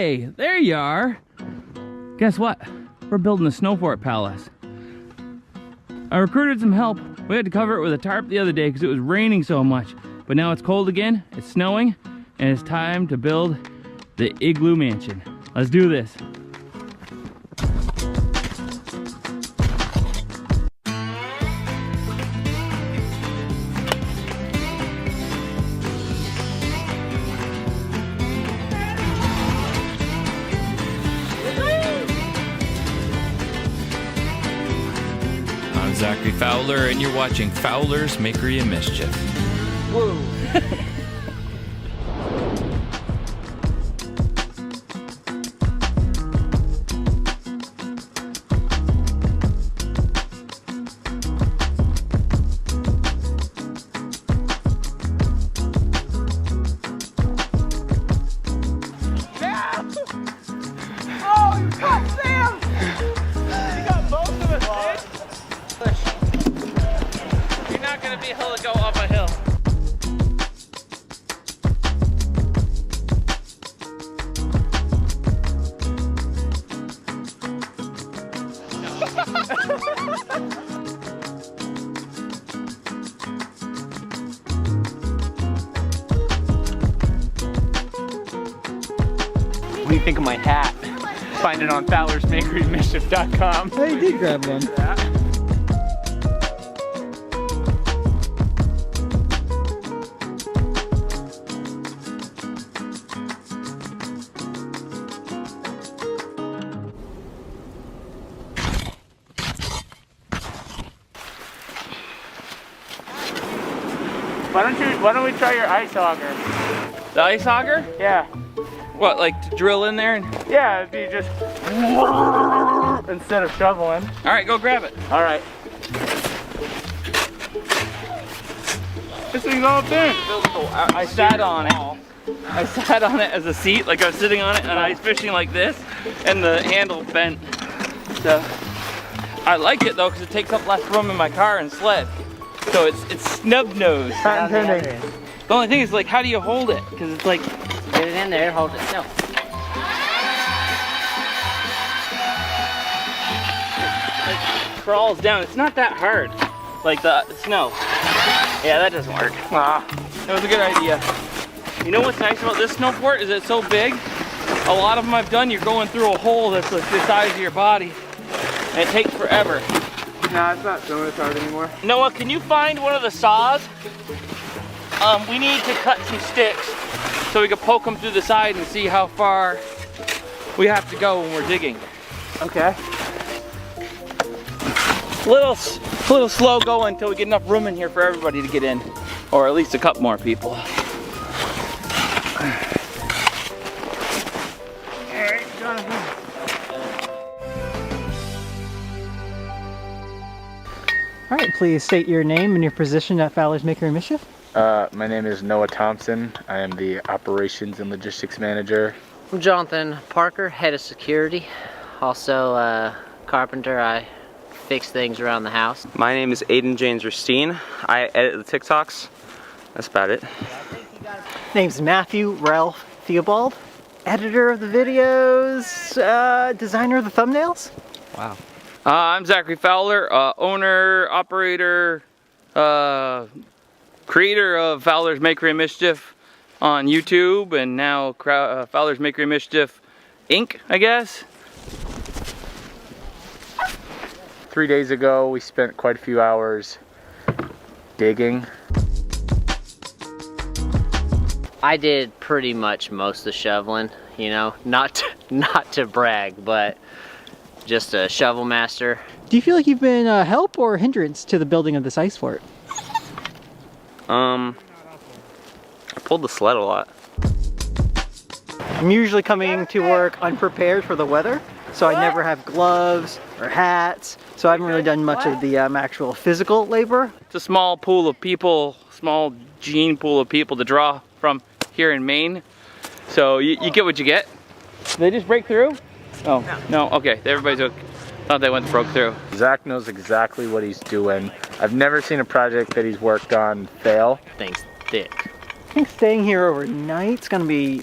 Hey, there you are. Guess what? We're building a snow fort palace. I recruited some help. We had to cover it with a tarp the other day because it was raining so much. But now it's cold again, it's snowing, and it's time to build the igloo mansion. Let's do this. I'm Zachary Fowler, and you're watching Fowler's Makery and Mischief. Whoa. Go up a hill. What do you think of my hat? Find it on FowlersMakeryMischief.com. Oh, you did grab one. Yeah. Why don't we try your ice auger? The ice auger? Yeah. What, like to drill in there? Yeah, it'd be just instead of shoveling. All right, go grab it. All right. This thing's all thin. I sat on it. I sat on it as a seat, like I was sitting on it and ice fishing like this, and the handle bent. So I like it though, because it takes up less room in my car and sled. So it's snub nose. Patent pending. The only thing is, like, how do you hold it? Because it's like, get it in there, hold it still. it crawls down. It's not that hard, like the snow. Yeah, that doesn't work. Ah, That was a good idea. You know what's nice about this snow fort is it's so big. A lot of them I've done, you're going through a hole that's like the size of your body, and it takes forever. nah, it's not so much hard anymore. Noah, can you find one of the saws? We need to cut some sticks so we can poke them through the side and see how far we have to go when we're digging. Okay. Little slow going until we get enough room in here for everybody to get in, or at least a couple more people. All right, Jonathan. All right, please state your name and your position at Fowler's Makery and Mischief. My name is Noah Thompson. I am the Operations and Logistics Manager. I'm Jonathan Parker, head of security. Also carpenter, I fix things around the house. My name is Aiden James Racine. I edit the TikToks. That's about it. Name's Matthew Ralph Theobald, editor of the videos, designer of the thumbnails. Wow. I'm Zachary Fowler, owner, operator, creator of Fowler's Makery and Mischief on YouTube, and now Fowler's Makery and Mischief Inc., I guess. 3 days ago, we spent quite a few hours digging. I did pretty much most of the shoveling, you know, not to brag, but just a shovel master. Do you feel like you've been a help or hindrance to the building of this ice fort? I pulled the sled a lot. I'm usually coming to work unprepared for the weather, so I never have gloves or hats, so I haven't really done much of the actual physical labor. It's a small pool of people, small gene pool of people to draw from here in Maine. So you get what you get. Did they just break through? Oh, no, okay, everybody's okay. Thought they broke through. Zach knows exactly what he's doing. I've never seen a project that he's worked on fail. Thing's thick. I think staying here overnight is gonna be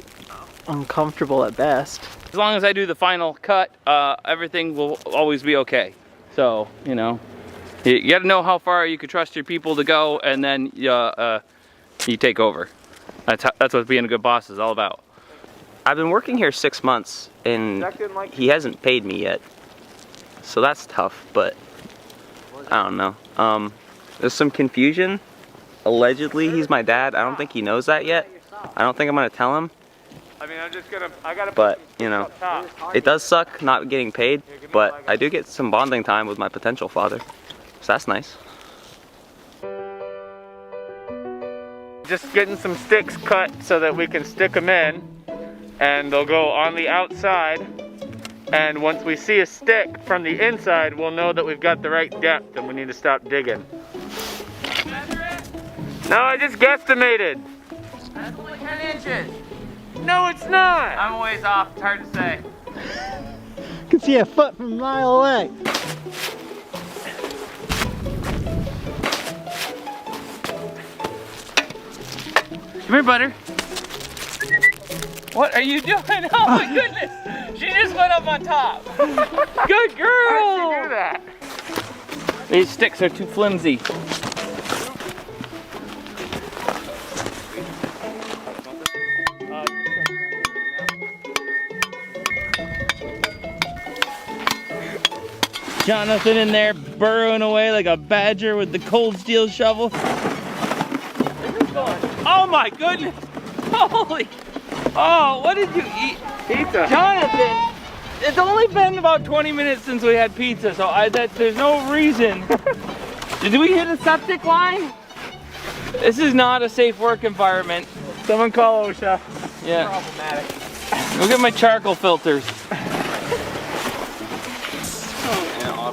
uncomfortable at best. As long as I do the final cut, everything will always be okay. So, you know, you gotta know how far you can trust your people to go, and then you take over. That's what being a good boss is all about. I've been working here 6 months and he hasn't paid me yet. So that's tough, but I don't know. There's some confusion. Allegedly, he's my dad. I don't think he knows that yet. I don't think I'm gonna tell him. But, you know, it does suck not getting paid, but I do get some bonding time with my potential father. So that's nice. Just getting some sticks cut so that we can stick them in, and they'll go on the outside, and once we see a stick from the inside, we'll know that we've got the right depth and we need to stop digging. No, I just guesstimated. That's only 10 inches. No, it's not. I'm a ways off, it's hard to say. You can see a foot from a mile away. Come here, Butter. What are you doing? Oh my goodness! She just went up on top. Good girl! How'd she do that? These sticks are too flimsy. Jonathan in there burrowing away like a badger with the cold steel shovel. Oh my goodness! Holy! Oh, what did you eat? Pizza. Jonathan, it's only been about 20 minutes since we had pizza, so there's no reason. Did we hit a septic line? This is not a safe work environment. Someone call OSHA. Yeah. Problematic. Look at my charcoal filters.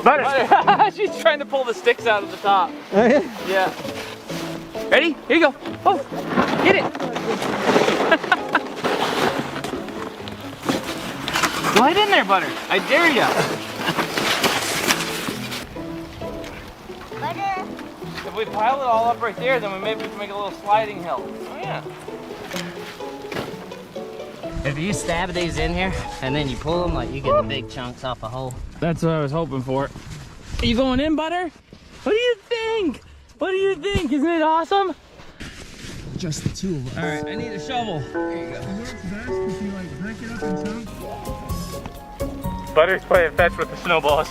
Butter. She's trying to pull the sticks out of the top. Yeah. Ready? Here you go. Oh, get it. Slide in there, Butter. I dare ya. Butter. If we pile it all up right there, then we maybe can make a little sliding hill. Oh yeah. If you stab these in here and then you pull them, like you get the big chunks off a hole. That's what I was hoping for. Are you going in, Butter? What do you think? What do you think? Isn't it awesome? Just the two of us. All right, I need a shovel. There you go. It works best if you like break it up in chunks. Butter's playing fetch with the snowballs.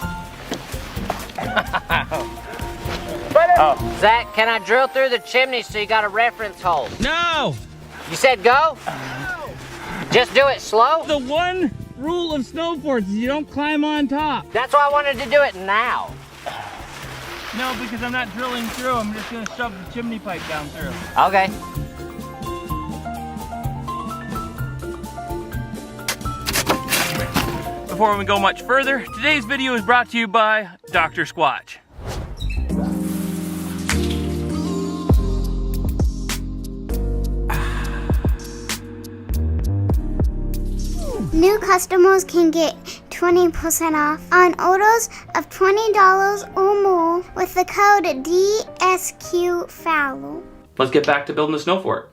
Oh. Zach, can I drill through the chimney so you got a reference hole? No! You said go? Just do it slow? The one rule of snow forts is you don't climb on top. That's why I wanted to do it now. No, because I'm not drilling through. I'm just gonna shove the chimney pipe down through. Okay. Before we go much further, today's video is brought to you by Dr. Squatch. New customers can get 20% off on orders of $20 or more with the code DSQ-Fowler. Let's get back to building the snow fort.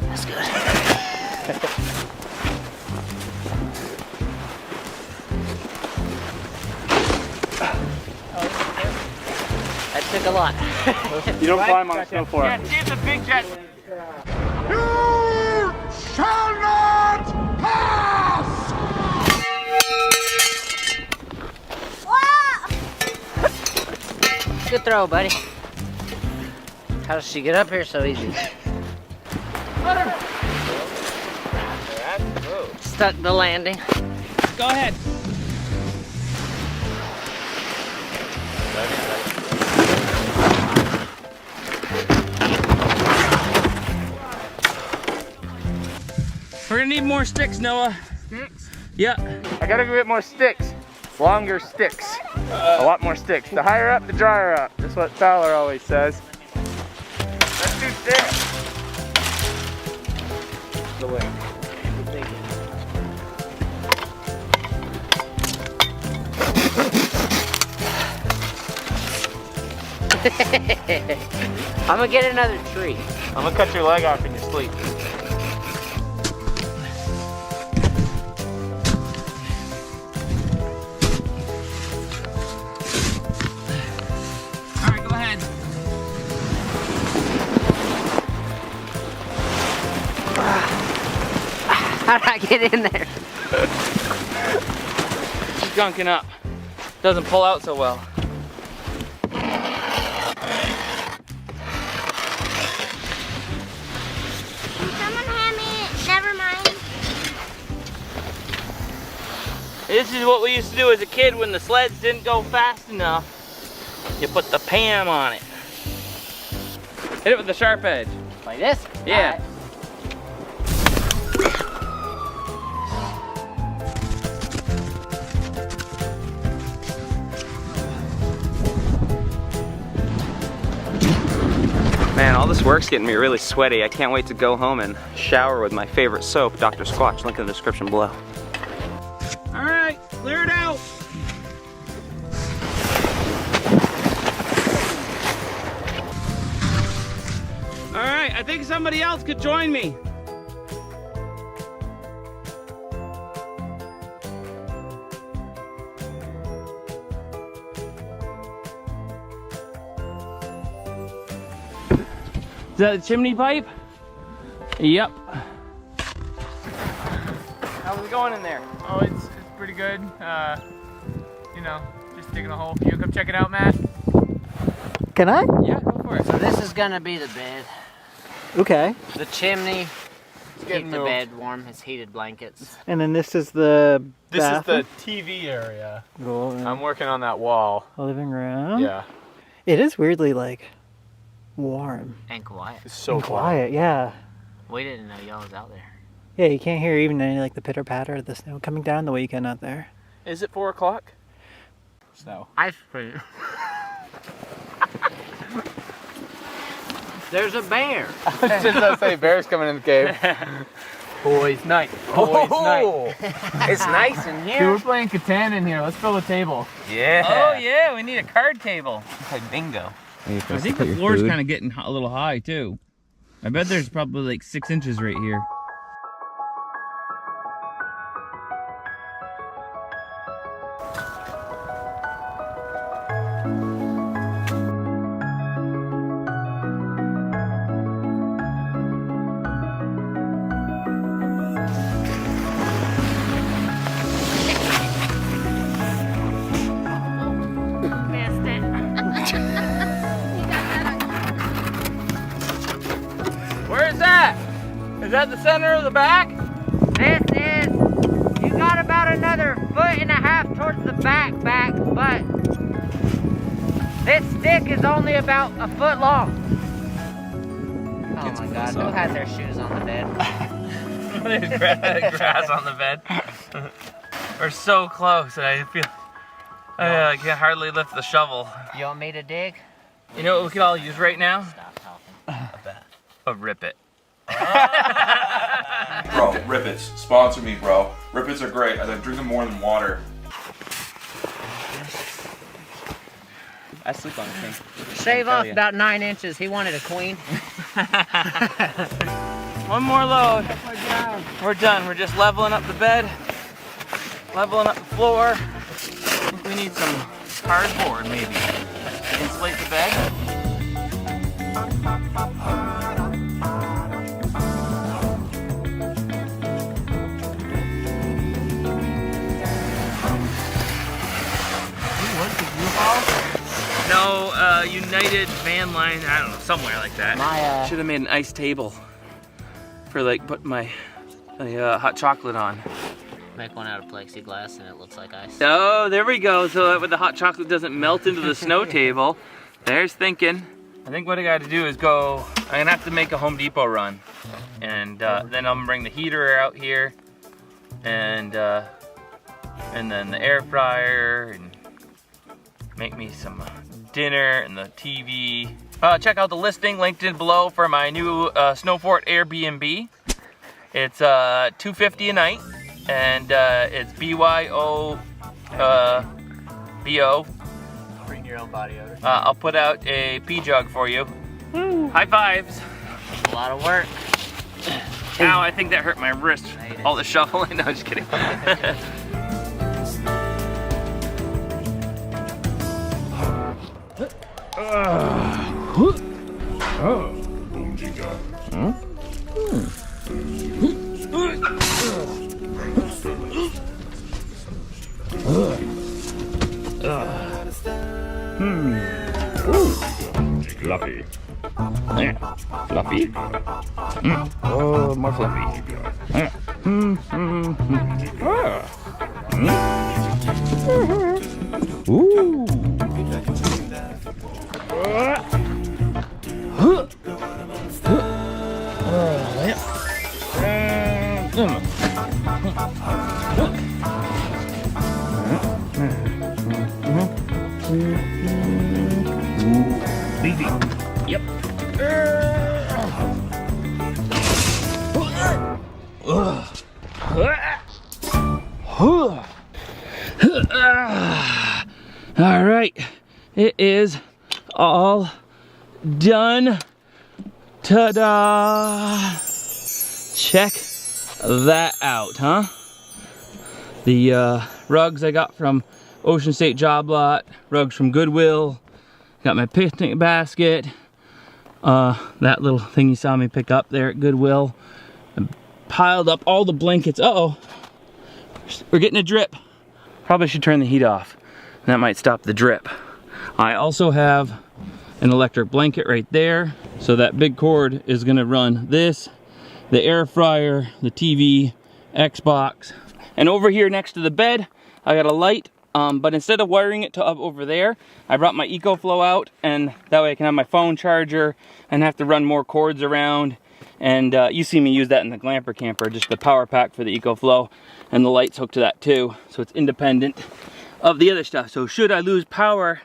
That's good. That took a lot. You don't climb on a snow fort. Yeah, see if the big jet. You shall not pass! Good throw, buddy. How does she get up here so easy? Stuck the landing. Go ahead. We're gonna need more sticks, Noah. Sticks? Yeah. I gotta go get more sticks. Longer sticks. A lot more sticks. The higher up, the drier up. That's what Fowler always says. Let's do sticks. The way. I'm gonna get another tree. I'm gonna cut your leg off in your sleep. All right, go ahead. How did I get in there? She's gunking up. Doesn't pull out so well. Someone hand me, never mind. This is what we used to do as a kid when the sleds didn't go fast enough. You put the Pam on it. Hit it with the sharp edge. Like this? Yeah. Man, all this work's getting me really sweaty. I can't wait to go home and shower with my favorite soap, Dr. Squatch. Link in the description below. All right, clear it out. All right, I think somebody else could join me. Is that a chimney pipe? Yep. How's it going in there? Oh, it's pretty good. You know, just digging a hole. You come check it out, Matt? Can I? Yeah, go for it. So this is gonna be the bed. Okay. The chimney. getting Keep the moved. bed warm. It's heated blankets. And then this is the This bathroom? is the TV area. Cool. I'm working on that wall. Living room. Yeah. It is weirdly like warm. And quiet. It's so And quiet. Yeah. We didn't know y'all was out there. Yeah, you can't hear even any like the pitter patter of the snow coming down the way you can out there. Is it 4 o'clock? Snow. Ice cream. There's a bear. Just to say bear's coming in the cave. Boys night. Boys night. It's nice in Dude, here. we're playing Catan in here. Let's fill a table. Yeah. Oh yeah, we need a card table. Okay, bingo. I think the floor's kind of getting a little high too. I bet there's probably like 6 inches right here. Where is that? Is that the center of the back? This is, you got about another 1.5 feet towards the back, but this stick is only about a foot long. Oh my God, who has their shoes on the bed? There's grass on the bed. We're so close, and I feel I can hardly lift the shovel. You want me to dig? You know what we could all use right now? Stop talking. A Rip It. Bro, Rip It's. Sponsor me, bro. Rip It's are great. I drink them more than water. I sleep on the thing. Shave off about 9 inches. He wanted a queen. One more load. We're done. We're just leveling up the bed, leveling up the floor. I think we need some cardboard maybe. Insulate the bed. No, United Van Line, I don't know, somewhere like that. My, Should have made an ice table for like put my hot chocolate on. Make one out of plexiglass and it looks like ice. Oh, there we go. So that way the hot chocolate doesn't melt into the snow table. There's thinking. I think what I got to do is go, I'm gonna have to make a Home Depot run. And then I'm gonna bring the heater out here. And then the air fryer and make me some dinner and the TV. Check out the listing linked in below for my new Snow Fort Airbnb. It's $250 a night, and it's BYO BO your own body odor. I'll put out a pee jug for you. Woo. High fives. A lot of work. Ow, I think that hurt my wrist. All the shoveling. No, just kidding. Fluffy. Yeah. Fluffy. Oh, more fluffy. Yeah. Ooh. Beefy. Yep. All right, it is all done. Ta-da! Check that out, huh? The rugs I got from Ocean State Job Lot, rugs from Goodwill, got my picnic basket, that little thing you saw me pick up there at Goodwill. I piled up all the blankets. Uh-oh, we're getting a drip. Probably should turn the heat off. That might stop the drip. I also have an electric blanket right there. So that big cord is gonna run this, the air fryer, the TV, Xbox. And over here next to the bed, I got a light, but instead of wiring it to up over there, I brought my EcoFlow out, and that way I can have my phone charger and have to run more cords around. And you see me use that in the Glamper camper, just the power pack for the EcoFlow, and the light's hooked to that too, so it's independent of the other stuff. So should I lose power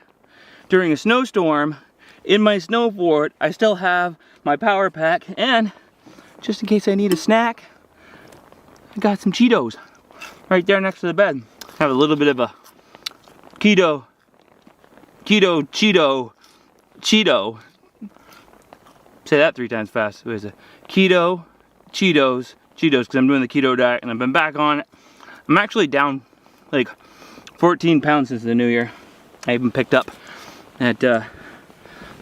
during a snowstorm, in my snow fort, I still have my power pack, and just in case I need a snack, I got some Cheetos right there next to the bed. Have a little bit of a Cheeto. Say that 3 times fast. What is it? Keto, Cheetos, because I'm doing the keto diet and I've been back on it. I'm actually down like 14 pounds since the new year. I even picked up at the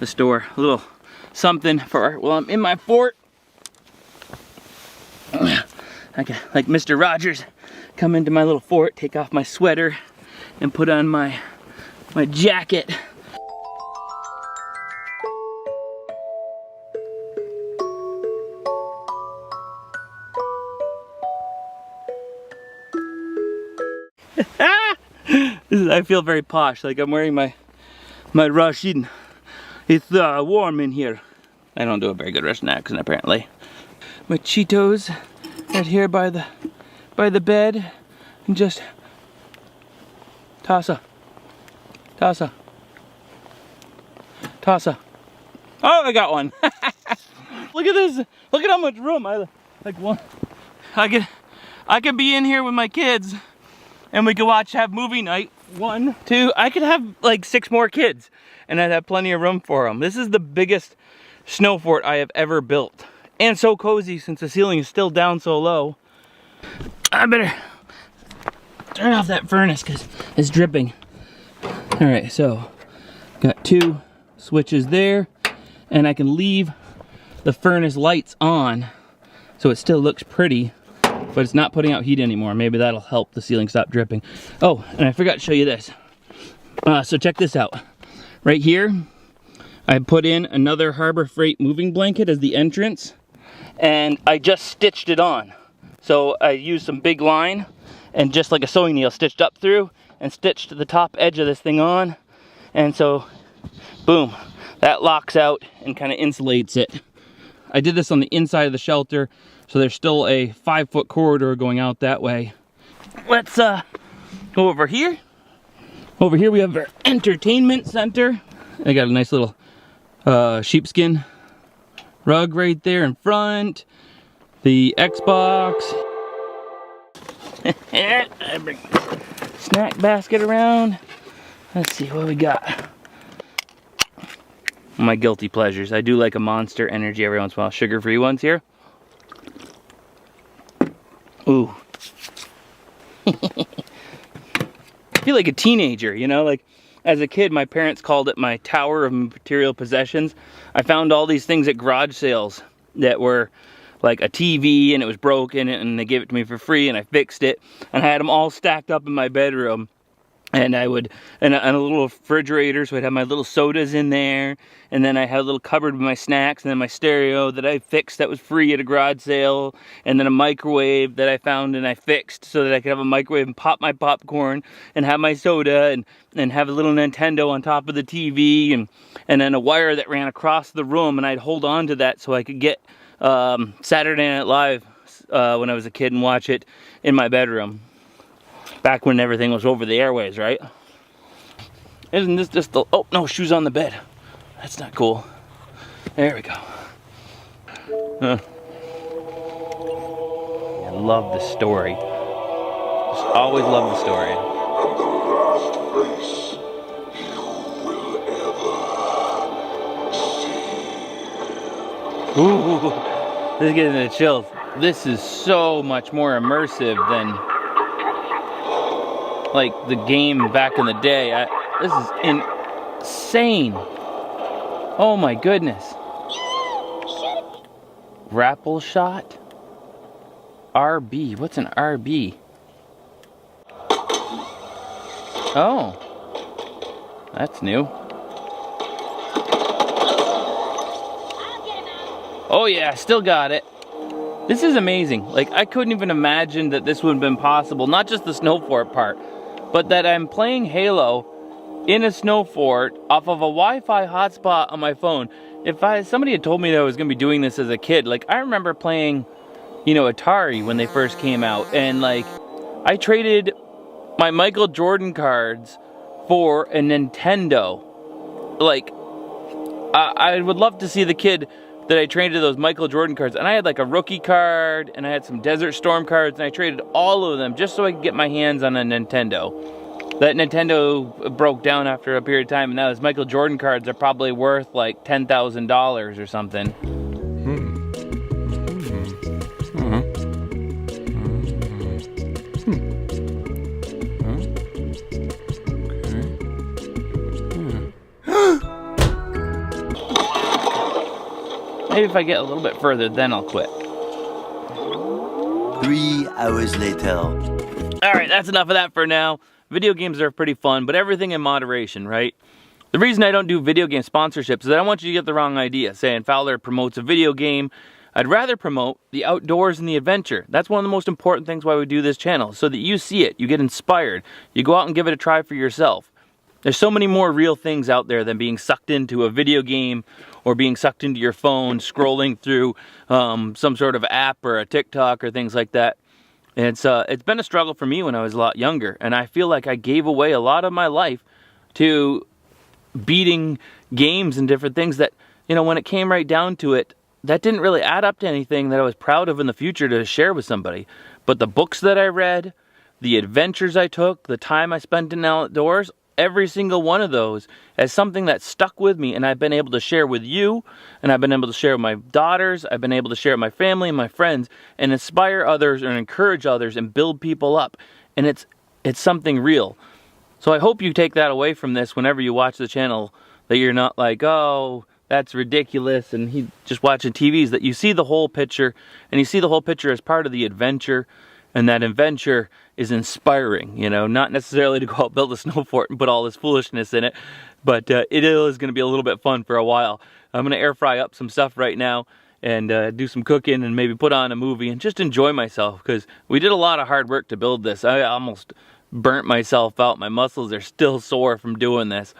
store a little something for while I'm in my fort. I can, like Mr. Rogers, come into my little fort, take off my sweater, and put on my jacket. I feel very posh, like I'm wearing my Russian. It's warm in here. I don't do a very good Russian accent apparently. My Cheetos right here by the bed, and just tossa. Oh, I got one. Look at this. Look at how much room I like. One. I could be in here with my kids, and we could have movie night. 1, 2. I could have like 6 more kids, and I'd have plenty of room for them. This is the biggest snow fort I have ever built, and so cozy since the ceiling is still down so low. I better turn off that furnace because it's dripping. All right, so got 2 switches there, and I can leave the furnace lights on so it still looks pretty, but it's not putting out heat anymore. Maybe that'll help the ceiling stop dripping. Oh, and I forgot to show you this. So check this out. Right here, I put in another Harbor Freight moving blanket as the entrance, and I just stitched it on. So I used some big line and just like a sewing needle stitched up through and stitched the top edge of this thing on. And so, boom, that locks out and kind of insulates it. I did this on the inside of the shelter, so there's still a 5-foot corridor going out that way. Let's go over here. Over here we have our entertainment center. I got a nice little sheepskin rug right there in front. The Xbox. I bring snack basket around. Let's see what we got. My guilty pleasures. I do like a Monster Energy every once in a while. Sugar-free ones here. Ooh. I feel like a teenager, you know, like as a kid my parents called it my tower of material possessions. I found all these things at garage sales that were like a TV and it was broken and they gave it to me for free and I fixed it and I had them all stacked up in my bedroom. And I would, and a little refrigerator, so I'd have my little sodas in there. And then I had a little cupboard with my snacks, and then my stereo that I fixed that was free at a garage sale. And then a microwave that I found and I fixed so that I could have a microwave and pop my popcorn and have my soda and have a little Nintendo on top of the TV. And then a wire that ran across the room, and I'd hold on to that so I could get Saturday Night Live when I was a kid and watch it in my bedroom. Back when everything was over the airways, right? Isn't this just the... Oh, no, shoes on the bed. That's not cool. There we go. I love the story. Just always love the story. Ooh, this is getting the chills. This is so much more immersive than like the game back in the day. This is insane. Oh my goodness. Grapple shot? RB. What's an RB? Oh. That's new. Oh yeah, still got it. This is amazing. Like, I couldn't even imagine that this would have been possible. Not just the snow fort part, but that I'm playing Halo in a snow fort off of a Wi-Fi hotspot on my phone. If somebody had told me that I was going to be doing this as a kid, like, I remember playing, you know, Atari when they first came out, and like, I traded my Michael Jordan cards for a Nintendo. Like, I would love to see the kid that I traded those Michael Jordan cards, and I had like a rookie card, and I had some Desert Storm cards, and I traded all of them just so I could get my hands on a Nintendo. That Nintendo broke down after a period of time, and now those Michael Jordan cards are probably worth like $10,000 or something. Maybe if I get a little bit further, then I'll quit. 3 hours later. All right, that's enough of that for now. Video games are pretty fun, but everything in moderation, right? The reason I don't do video game sponsorships is that I want you to get the wrong idea, saying Fowler promotes a video game. I'd rather promote the outdoors and the adventure. That's one of the most important things why we do this channel, so that you see it, you get inspired, you go out and give it a try for yourself. There's so many more real things out there than being sucked into a video game or being sucked into your phone, scrolling through some sort of app or a TikTok or things like that. And it's been a struggle for me when I was a lot younger, and I feel like I gave away a lot of my life to beating games and different things that, you know, when it came right down to it, that didn't really add up to anything that I was proud of in the future to share with somebody. But the books that I read, the adventures I took, the time I spent in the outdoors, every single one of those as something that stuck with me, and I've been able to share with you, and I've been able to share with my daughters, I've been able to share with my family and my friends, and inspire others and encourage others and build people up. And it's something real. So I hope you take that away from this whenever you watch the channel, that you're not like, oh, that's ridiculous, and he just watching TVs, that you see the whole picture, and you see the whole picture as part of the adventure. And that adventure is inspiring, you know, not necessarily to go out and build a snow fort and put all this foolishness in it, but it is going to be a little bit fun for a while. I'm going to air fry up some stuff right now and do some cooking and maybe put on a movie and just enjoy myself, because we did a lot of hard work to build this. I almost burnt myself out. My muscles are still sore from doing this.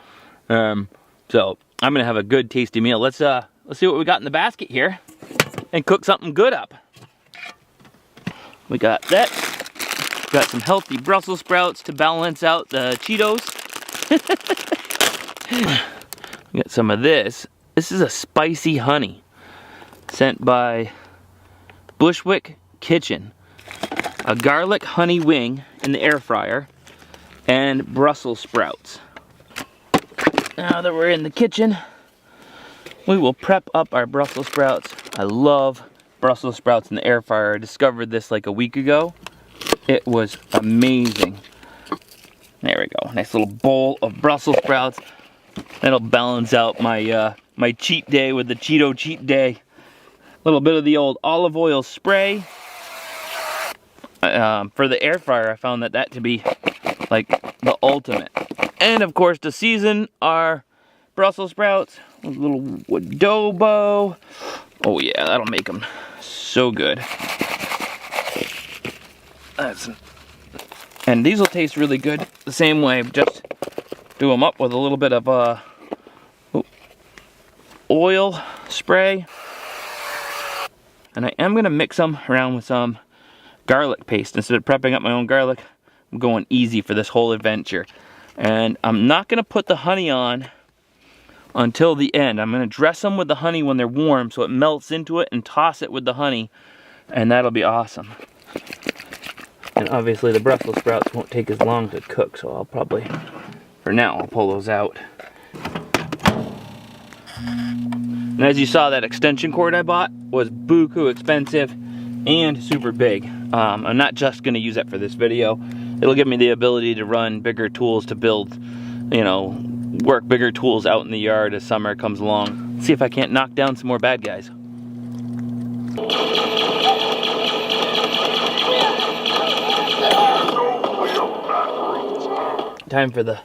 So I'm going to have a good tasty meal. Let's see what we got in the basket here and cook something good up. We got that. Got some healthy Brussels sprouts to balance out the Cheetos. We got some of this. This is a spicy honey sent by Bushwick Kitchen. A garlic honey wing in the air fryer and Brussels sprouts. Now that we're in the kitchen, we will prep up our Brussels sprouts. I love Brussels sprouts in the air fryer. I discovered this like a week ago. It was amazing. There we go. Nice little bowl of Brussels sprouts. That'll balance out my my cheat day with the Cheeto cheat day. A little bit of the old olive oil spray. For the air fryer, I found that to be like the ultimate. And of course, to season our Brussels sprouts, a little adobo. Oh yeah, that'll make them so good. And these will taste really good the same way. Just do them up with a little bit of oil spray. And I am gonna mix them around with some garlic paste. Instead of prepping up my own garlic, I'm going easy for this whole adventure. And I'm not gonna put the honey on until the end. I'm gonna dress them with the honey when they're warm so it melts into it, and toss it with the honey, and that'll be awesome. And obviously the Brussels sprouts won't take as long to cook, so I'll probably, for now, I'll pull those out. And as you saw, that extension cord I bought was buku expensive and super big. I'm not just gonna use it for this video. It'll give me the ability to run bigger tools to build, you know, work bigger tools out in the yard as summer comes along. See if I can't knock down some more bad guys. Time for the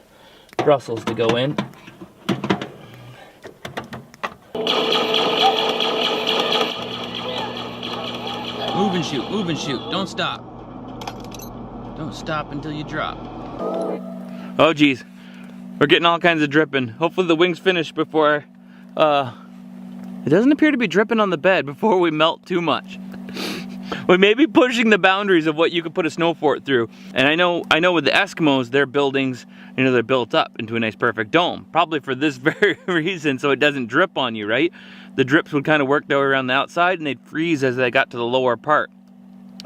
Brussels to go in. Move and shoot, move and shoot. Don't stop. Don't stop until you drop. Oh geez, we're getting all kinds of dripping. Hopefully the wings finish before, it doesn't appear to be dripping on the bed before we melt too much. We may be pushing the boundaries of what you could put a snow fort through. And I know with the Eskimos, their buildings, you know, they're built up into a nice perfect dome. Probably for this very reason, so it doesn't drip on you, right? The drips would kind of work their way around the outside and they'd freeze as they got to the lower part.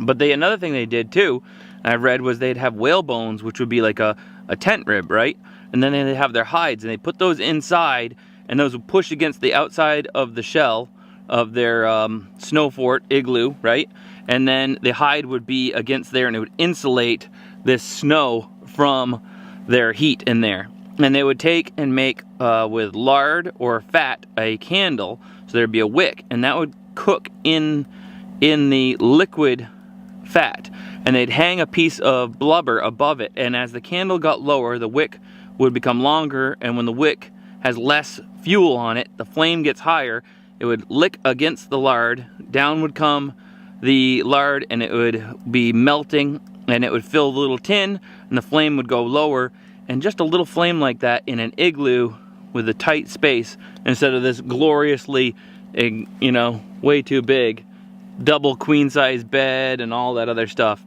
But another thing they did too, I read, was they'd have whale bones, which would be like a tent rib, right? And then they'd have their hides, and they put those inside, and those would push against the outside of the shell of their snow fort igloo, right? And then the hide would be against there, and it would insulate this snow from their heat in there. And they would take and make with lard or fat a candle, so there'd be a wick, and that would cook in the liquid fat, and they'd hang a piece of blubber above it, and as the candle got lower, the wick would become longer, and when the wick has less fuel on it, the flame gets higher, it would lick against the lard, down would come the lard, and it would be melting, and it would fill the little tin, and the flame would go lower, and just a little flame like that in an igloo with a tight space, instead of this gloriously, you know, way too big double queen size bed and all that other stuff.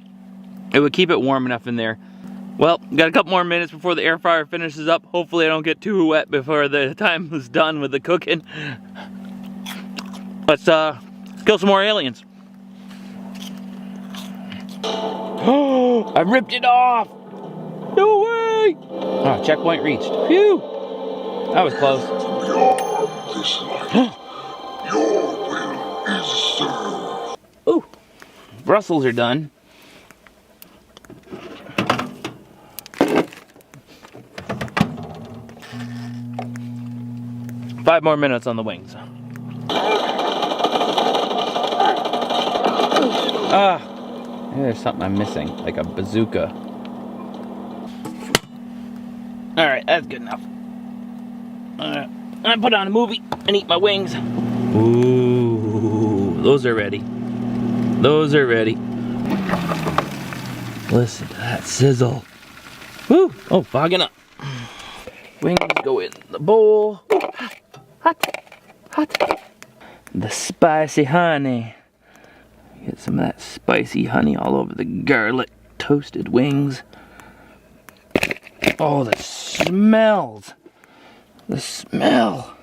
It would keep it warm enough in there. Well, got a couple more minutes before the air fryer finishes up. Hopefully I don't get too wet before the time is done with the cooking. Let's kill some more aliens. Oh, I ripped it off. No way. Oh, checkpoint reached. Phew. That was close. Your will is served. Ooh, Brussels are done. Five more minutes on the wings. Ah, there's something I'm missing, like a bazooka. All right, that's good enough. I put on a movie and eat my wings. Ooh, those are ready. Those are ready. Listen to that sizzle. Woo! Oh, fogging up. Wings go in the bowl. Ooh, hot, hot. The spicy honey. Get some of that spicy honey all over the garlic toasted wings. Oh, the smells. The smell.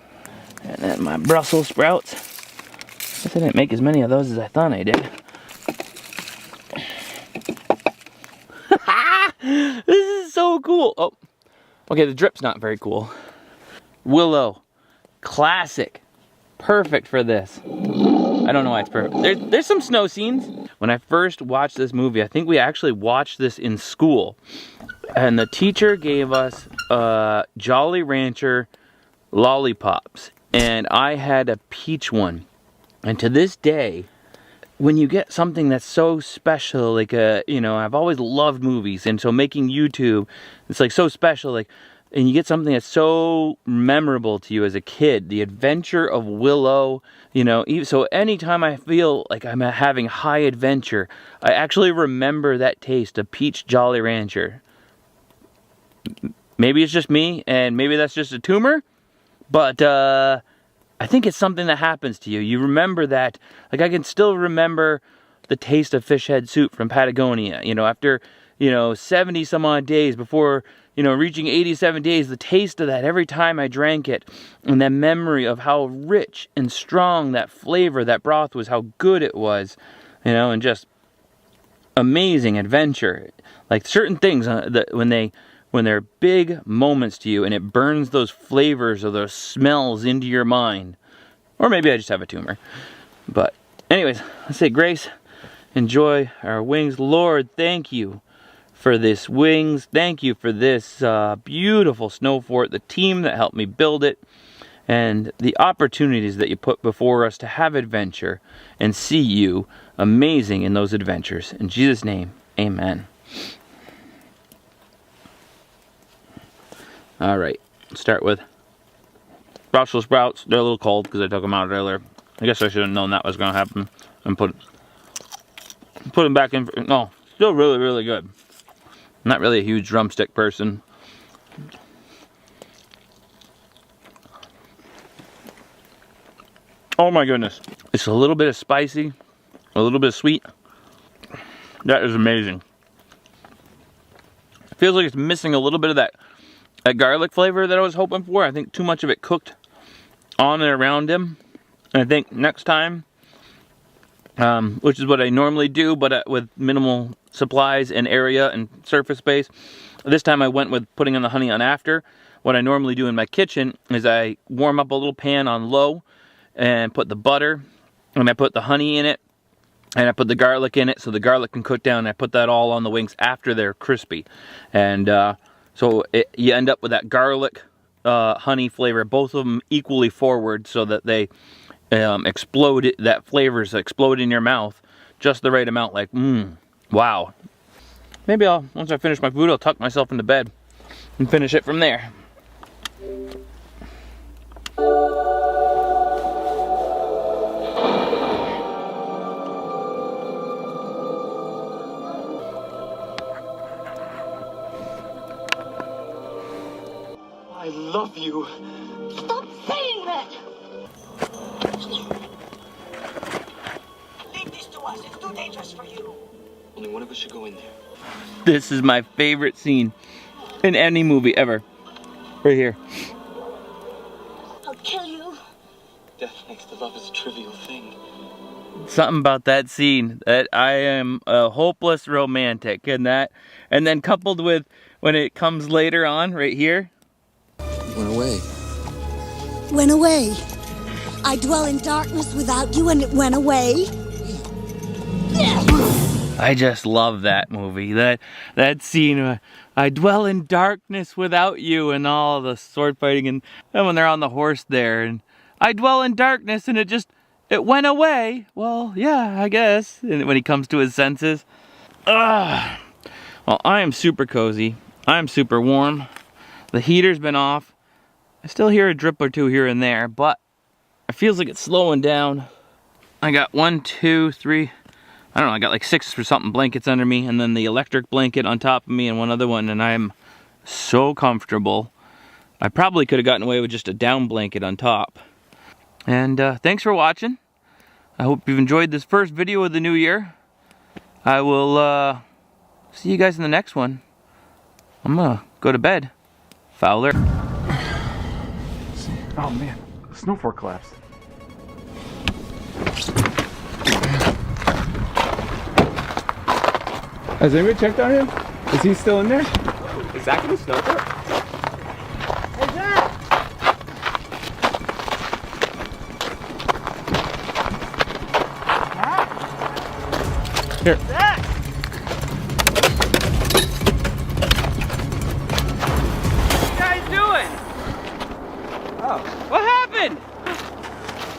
And then my Brussels sprouts. I guess I didn't make as many of those as I thought I did. This is so cool. Oh, okay, the drip's not very cool. Willow, classic perfect for this. I don't know why it's perfect. There's some snow scenes. When I first watched this movie, I think we actually watched this in school. And the teacher gave us Jolly Rancher lollipops. And I had a peach one. And to this day, when you get something that's so special, like you know, I've always loved movies, and so making YouTube, it's like so special, like, and you get something that's so memorable to you as a kid, the adventure of Willow, you know, so anytime I feel like I'm having high adventure, I actually remember that taste of peach Jolly Rancher. Maybe it's just me, and maybe that's just a tumor, but I think it's something that happens to you. You remember that. Like, I can still remember the taste of fish head soup from Patagonia. You know, after, you know, 70 some odd days before, you know, reaching 87 days, the taste of that every time I drank it. And that memory of how rich and strong that flavor, that broth was, how good it was. You know, and just amazing adventure. Like certain things that when they're big moments to you and it burns those flavors or those smells into your mind. Or maybe I just have a tumor. But anyways, let's say grace, enjoy our wings. Lord, thank you for this wings. Thank you for this beautiful snow fort, the team that helped me build it, and the opportunities that you put before us to have adventure and see you amazing in those adventures. In Jesus' name, amen. All right, let's start with Brussels sprouts. They're a little cold because I took them out earlier. I guess I should have known that was going to happen. And put them back in. No, still really, really good. I'm not really a huge drumstick person. Oh my goodness. It's a little bit of spicy, a little bit of sweet. That is amazing. It feels like it's missing a little bit of that garlic flavor that I was hoping for. I think too much of it cooked on and around him. And I think next time, which is what I normally do, but with minimal supplies and area and surface space, this time I went with putting on the honey on after. What I normally do in my kitchen is I warm up a little pan on low and put the butter, and I put the honey in it, and I put the garlic in it so the garlic can cook down, and I put that all on the wings after they're crispy. And so you end up with that garlic, honey flavor, both of them equally forward so that they explode, that flavors explode in your mouth just the right amount, like, wow. Maybe once I finish my food, I'll tuck myself into bed and finish it from there. I love you. Stop saying that! Leave this to us. It's too dangerous for you. Only one of us should go in there. This is my favorite scene in any movie ever. Right here. I'll kill you. Death next to love is a trivial thing. Something about that scene, that I am a hopeless romantic, and then coupled with when it comes later on right here. Went away. Went away. I dwell in darkness without you and it went away. I just love that movie. That scene, I dwell in darkness without you, and all the sword fighting, and when they're on the horse there, and I dwell in darkness, and it went away. Well, yeah, I guess. And when he comes to his senses. Well, I am super cozy. I'm super warm. The heater's been off. I still hear a drip or two here and there, but it feels like it's slowing down. I got 1, 2, 3, I don't know, I got like 6 or something blankets under me, and then the electric blanket on top of me and one other one, and I'm so comfortable. I probably could have gotten away with just a down blanket on top. And thanks for watching. I hope you've enjoyed this first video of the new year. I will see you guys in the next one. I'm gonna go to bed. Fowler. Oh man, the snow fort collapsed. Has anybody checked on him? Is he still in there? Is that gonna snow fort? Here. Zach! What are you guys doing? Oh. What happened?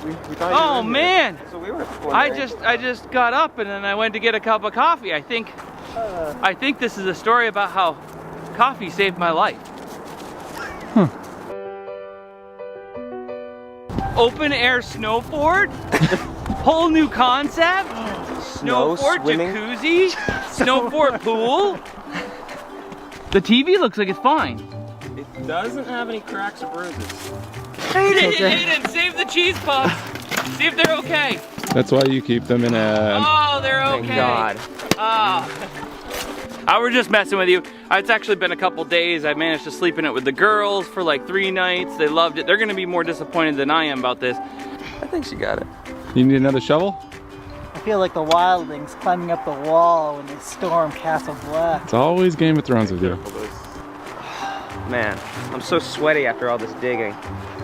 We thought you Oh were in man! here. So we were I just got up and then I went to get a cup of coffee. I think this is a story about how coffee saved my life. Open air snowboard, whole new concept. Snowboard jacuzzi, snowboard pool. The TV looks like it's fine. It doesn't have any cracks or bruises. Aiden, save the cheese puffs. See if they're okay. That's why you keep them in a... Oh, they're okay. Thank God. I was just messing with you. It's actually been a couple days. I managed to sleep in it with the girls for like 3 nights. They loved it. They're gonna be more disappointed than I am about this. I think she got it. You need another shovel? I feel like the wildlings climbing up the wall when they storm Castle Black. It's always Game of Thrones with you. Man, I'm so sweaty after all this digging.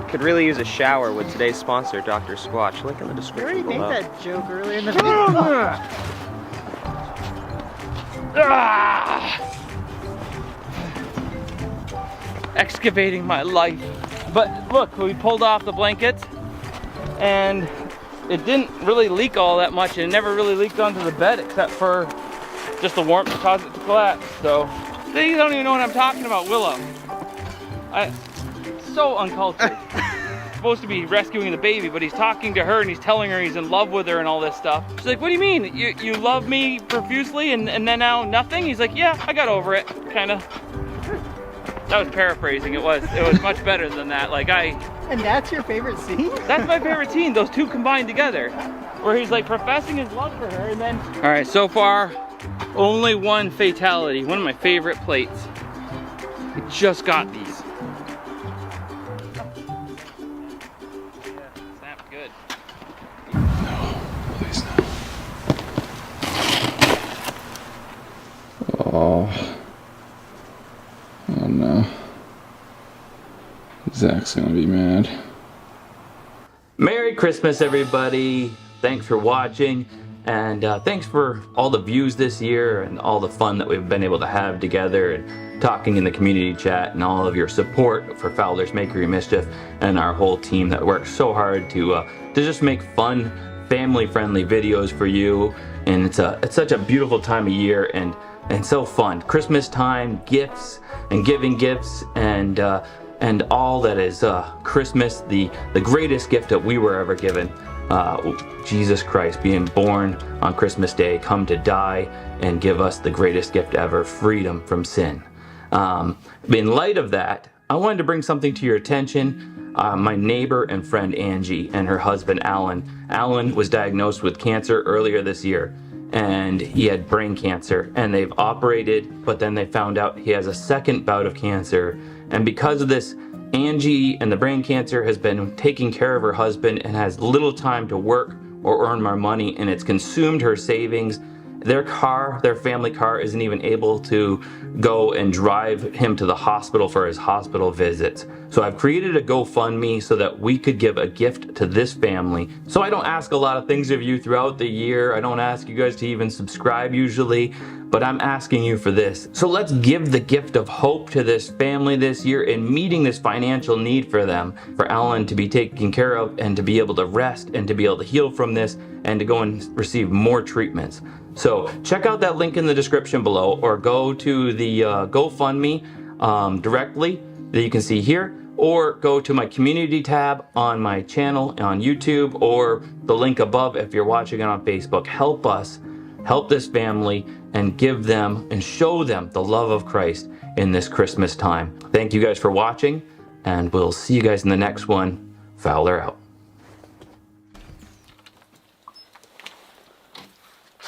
Could really use a shower with today's sponsor, Dr. Squatch. Link in the I description already below. made that joke earlier in the video. Excavating my life. But look, we pulled off the blankets and it didn't really leak all that much, and it never really leaked onto the bed except for just the warmth that caused it to collapse. So they don't even know what I'm talking about, Willow. So uncultured. Supposed to be rescuing the baby, but he's talking to her and he's telling her he's in love with her and all this stuff. She's like, what do you mean? You love me profusely and then now nothing? He's like, yeah, I got over it, kind of. That was paraphrasing. It was much better than that. Like And that's your favorite scene? That's my favorite scene, those two combined together. Where he's like professing his love for her and then... All right, so far, only one fatality. One of my favorite plates. I just got these. Good. No, please no. Oh. Oh no. Zach's gonna be mad. Merry Christmas, everybody. Thanks for watching. And thanks for all the views this year and all the fun that we've been able to have together and talking in the community chat and all of your support for Fowler's Makery Mischief and our whole team that works so hard to just make fun, family-friendly videos for you. And it's such a beautiful time of year and so fun. Christmas time, gifts and giving gifts and all that is Christmas, the greatest gift that we were ever given. Jesus Christ being born on Christmas Day, come to die and give us the greatest gift ever, freedom from sin. In light of that, I wanted to bring something to your attention. My neighbor and friend Angie and her husband Alan. Alan was diagnosed with cancer earlier this year and he had brain cancer and they've operated, but then they found out he has a second bout of cancer. And because of this, Angie and the brain cancer has been taking care of her husband and has little time to work or earn more money, and it's consumed her savings. Their car, their family car, isn't even able to go and drive him to the hospital for his hospital visits. So I've created a GoFundMe so that we could give a gift to this family. So I don't ask a lot of things of you throughout the year. I don't ask you guys to even subscribe usually, but I'm asking you for this. So let's give the gift of hope to this family this year in meeting this financial need for them, for Alan to be taken care of and to be able to rest and to be able to heal from this and to go and receive more treatments. So check out that link in the description below or go to the GoFundMe directly that you can see here, or go to my community tab on my channel on YouTube or the link above if you're watching it on Facebook. Help us, help this family and give them and show them the love of Christ in this Christmas time. Thank you guys for watching and we'll see you guys in the next one. Fowler out.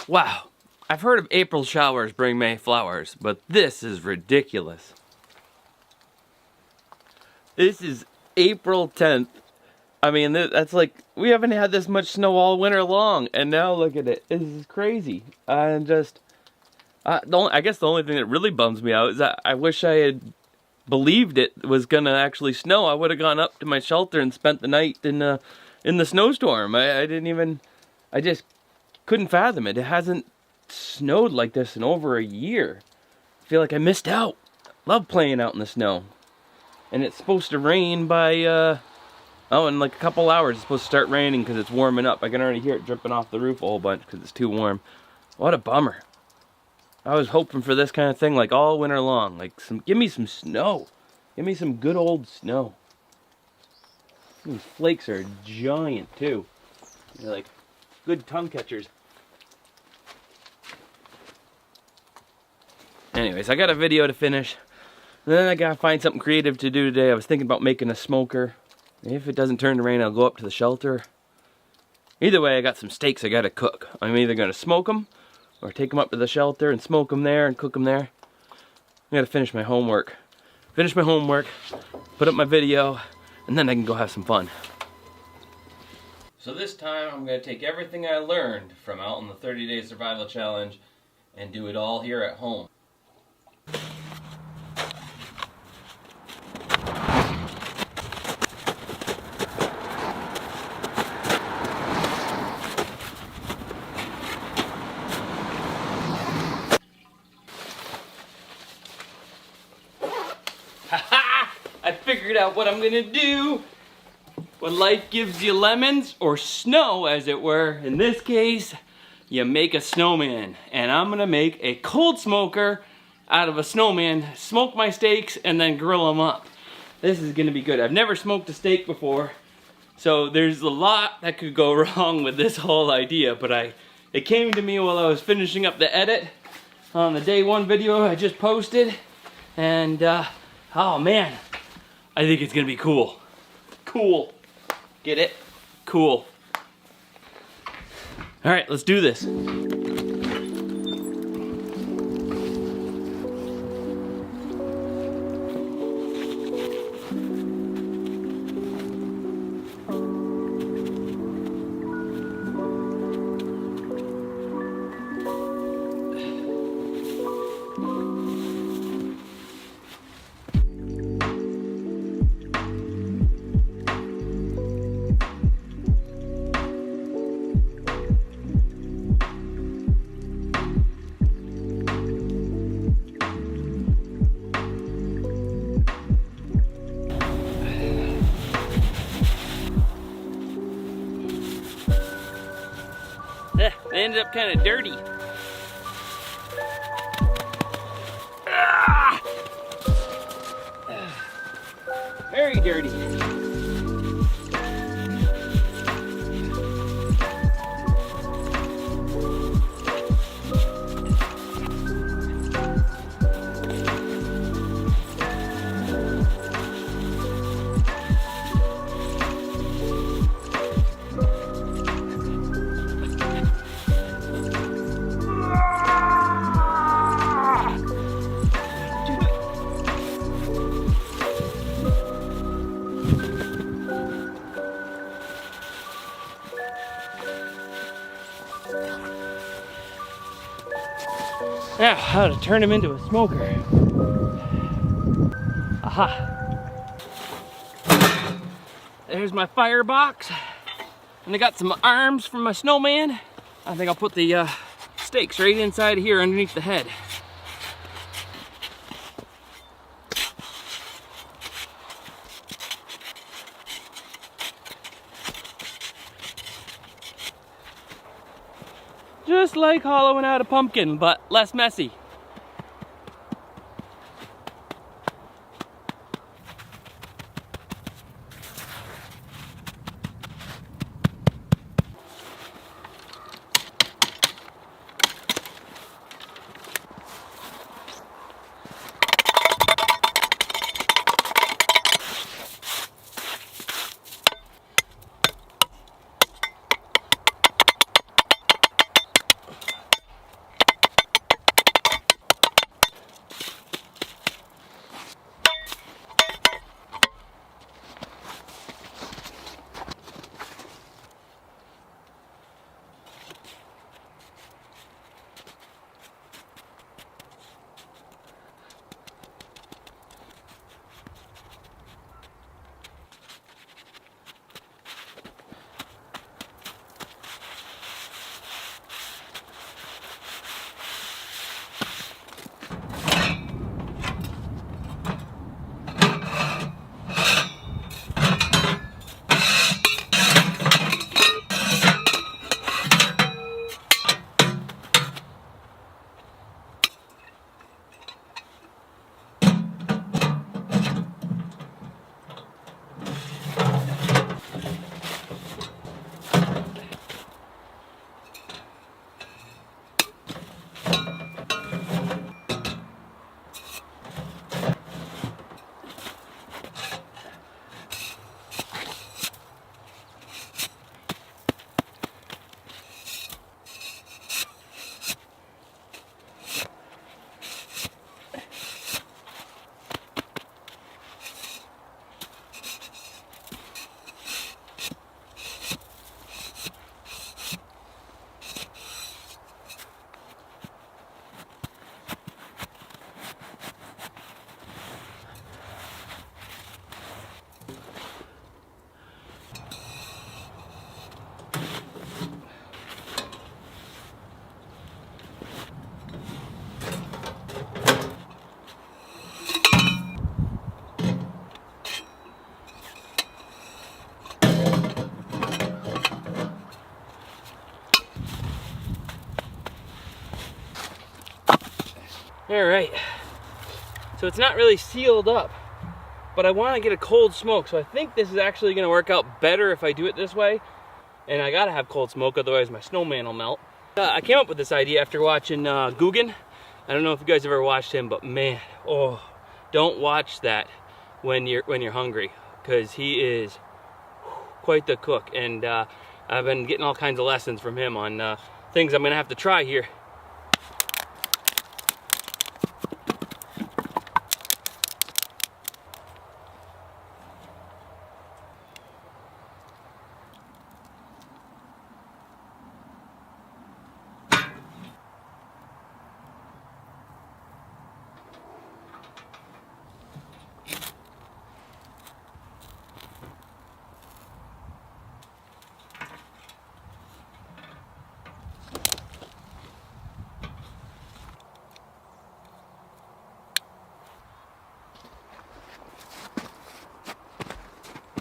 Wow, I've heard of April showers bring May flowers, but this is ridiculous. This is April 10th. I mean, that's like, we haven't had this much snow all winter long, and now look at it. This is crazy. And just, I guess the only thing that really bums me out is that I wish I had believed it was gonna actually snow. I would have gone up to my shelter and spent the night in the snowstorm. I just couldn't fathom it. It hasn't snowed like this in over a year. I feel like I missed out. Love playing out in the snow. And it's supposed to rain by, oh, in like a couple hours it's supposed to start raining because it's warming up. I can already hear it dripping off the roof a whole bunch because it's too warm. What a bummer. I was hoping for this kind of thing like all winter long. Like, give me some snow. Give me some good old snow. These flakes are giant too. They're like good tongue catchers. Anyways, I got a video to finish. Then I gotta find something creative to do today. I was thinking about making a smoker. If it doesn't turn to rain, I'll go up to the shelter. Either way, I got some steaks I gotta cook. I'm either gonna smoke them or take them up to the shelter and smoke them there and cook them there. I gotta finish my homework. Finish my homework, put up my video, and then I can go have some fun. So this time I'm gonna take everything I learned from out on the 30-day survival challenge and do it all here at home. I figured out what I'm gonna do. When life gives you lemons, or snow as it were, in this case, you make a snowman. And I'm gonna make a cold smoker out of a snowman, smoke my steaks, and then grill them up. This is gonna be good. I've never smoked a steak before, so there's a lot that could go wrong with this whole idea, but it came to me while I was finishing up the edit on the day one video I just posted, and oh man, I think it's gonna be cool. Cool. Get it? Cool. All right, let's do this. They ended up kind of dirty. Ah! Very dirty. Now, how to turn him into a smoker. Aha. There's my firebox. And I got some arms from my snowman. I think I'll put the stakes right inside here underneath the head. Just like hollowing out a pumpkin, but less messy. All right, so it's not really sealed up, but I want to get a cold smoke, so I think this is actually going to work out better if I do it this way. And I gotta have cold smoke, otherwise my snowman will melt. I came up with this idea after watching Guggen. I don't know if you guys ever watched him, but man, oh, don't watch that when you're hungry, because he is quite the cook. And I've been getting all kinds of lessons from him on things I'm gonna have to try here.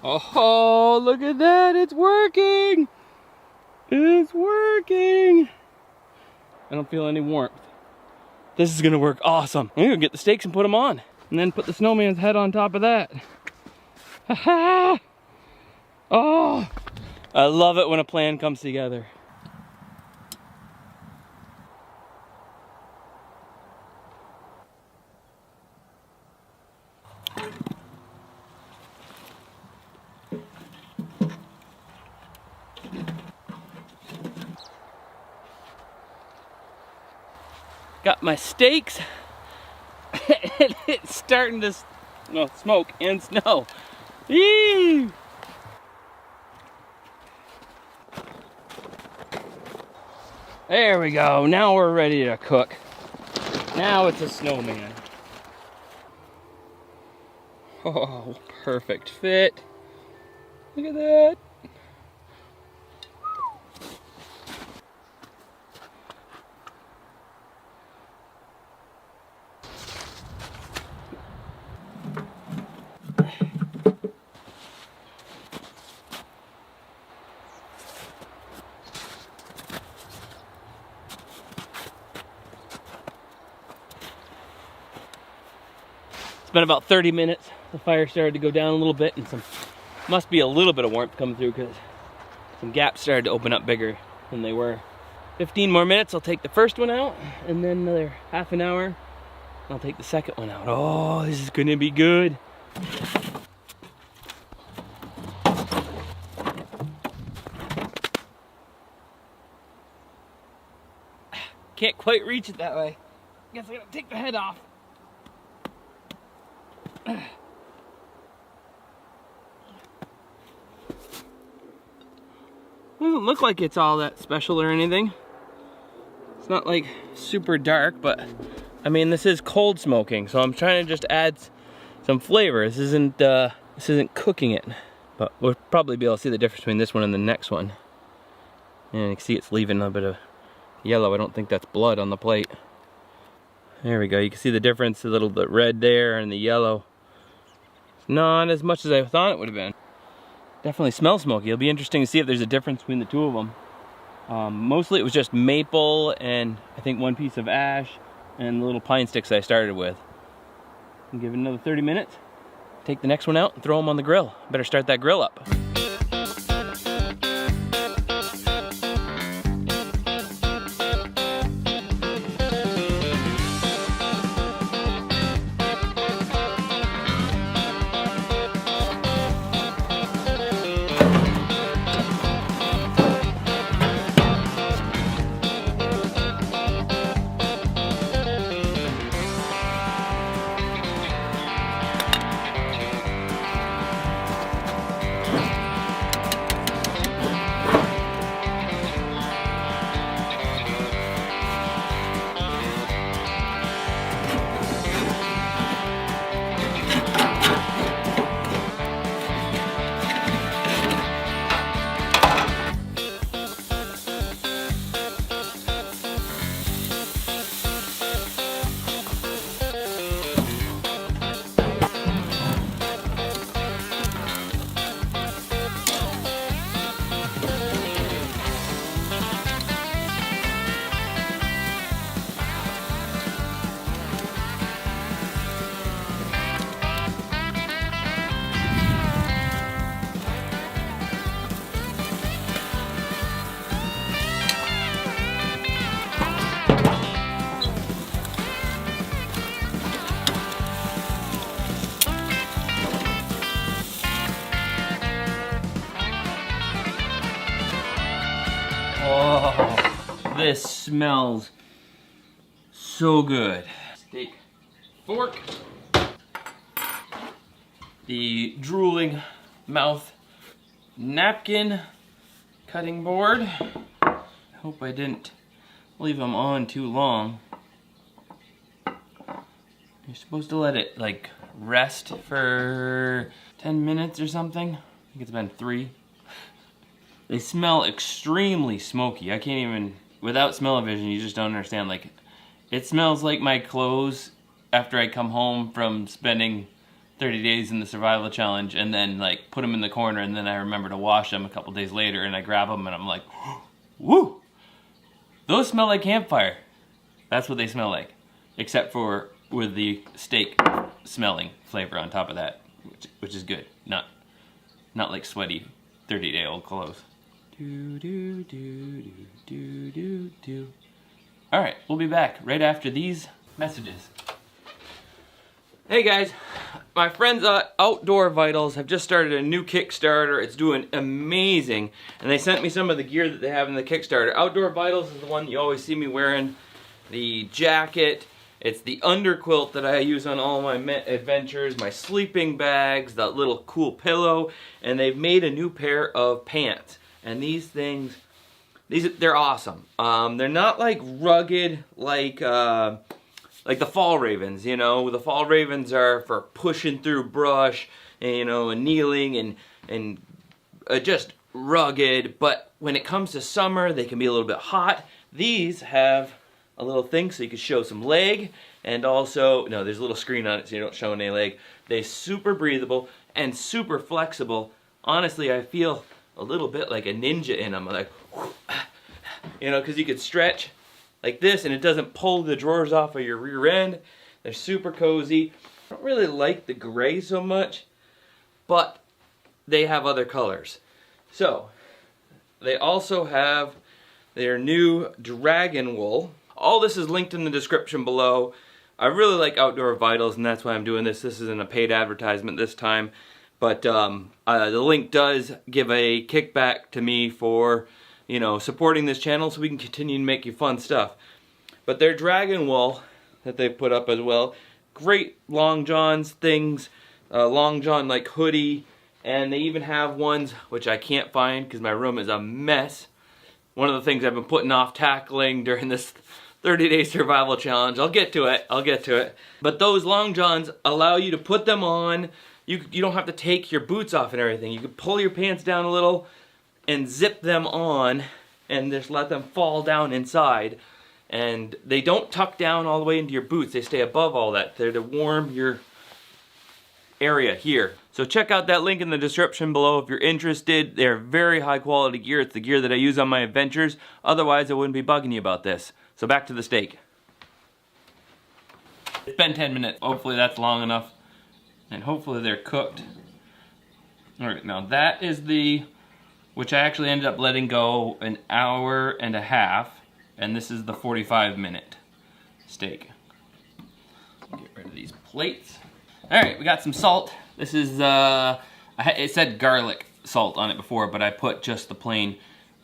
Oh, look at that, it's working! It's working! I don't feel any warmth. This is gonna work awesome. I'm gonna get the steaks and put them on, and then put the snowman's head on top of that. Ha ha! Oh, I love it when a plan comes together. Got my steaks, and it's starting to smoke and snow. Eee! There we go, now we're ready to cook. Now it's a snowman. Oh, perfect fit. Look at that. It's been about 30 minutes. The fire started to go down a little bit, and must be a little bit of warmth coming through because some gaps started to open up bigger than they were. 15 more minutes, I'll take the first one out, and then another half an hour, I'll take the second one out. Oh, this is gonna be good. Can't quite reach it that way. Guess I gotta take the head off. Doesn't look like it's all that special or anything. It's not like super dark, but I mean, this is cold smoking, so I'm trying to just add some flavor. This isn't cooking it, but we'll probably be able to see the difference between this one and the next one. And you can see it's leaving a bit of yellow. I don't think that's blood on the plate. There we go. You can see the difference, a little bit red there and the yellow. Not as much as I thought it would have been. Definitely smells smoky. It'll be interesting to see if there's a difference between the two of them. Mostly it was just maple and I think one piece of ash and the little pine sticks I started with. And give it another 30 minutes. Take the next one out and throw them on the grill. Better start that grill up. Oh, this smells so good. Steak fork. The drooling mouth napkin cutting board. I hope I didn't leave them on too long. You're supposed to let it like rest for 10 minutes or something. I think it's been 3. They smell extremely smoky. I can't even, without smell-o-vision, you just don't understand. Like, it smells like my clothes after I come home from spending 30 days in the Survival Challenge and then like put them in the corner, and then I remember to wash them a couple days later and I grab them and I'm like, woo! Those smell like campfire. That's what they smell like. Except for with the steak smelling flavor on top of that, which is good. Not like sweaty 30-day-old clothes. Alright, we'll be back right after these messages. Hey guys, my friends at Outdoor Vitals have just started a new Kickstarter. It's doing amazing, and they sent me some of the gear that they have in the Kickstarter. Outdoor Vitals is the one you always see me wearing. The jacket, it's the underquilt that I use on all my adventures, my sleeping bags, that little cool pillow, and they've made a new pair of pants. And these things, they're awesome. They're not like rugged like the Fall Ravens, you know. The Fall Ravens are for pushing through brush, and, you know, and kneeling and just rugged. But when it comes to summer, they can be a little bit hot. These have a little thing so you can show some leg, and also, no, there's a little screen on it so you don't show any leg. They're super breathable and super flexible. Honestly, I feel a little bit like a ninja in them, like, you know, because you could stretch like this and it doesn't pull the drawers off of your rear end. They're super cozy. I don't really like the gray so much, but they have other colors. So, they also have their new dragon wool. All this is linked in the description below. I really like Outdoor Vitals, and that's why I'm doing this. This isn't a paid advertisement this time, but the link does give a kickback to me for, you know, supporting this channel so we can continue to make you fun stuff. But their dragon wool that they put up as well, great long johns things, long john like hoodie, and they even have ones which I can't find because my room is a mess. One of the things I've been putting off tackling during this 30-day survival challenge. I'll get to it. But those long johns allow you to put them on. You don't have to take your boots off and everything. You can pull your pants down a little and zip them on and just let them fall down inside. And they don't tuck down all the way into your boots. They stay above all that. They're to warm your area here. So check out that link in the description below if you're interested. They're very high quality gear. It's the gear that I use on my adventures. Otherwise, I wouldn't be bugging you about this. So back to the steak. It's been 10 minutes. Hopefully that's long enough. And hopefully they're cooked. Alright, now that is the, which I actually ended up letting go an hour and a half. And this is the 45-minute steak. Get rid of these plates. Alright, we got some salt. This is, it said garlic salt on it before, but I put just the plain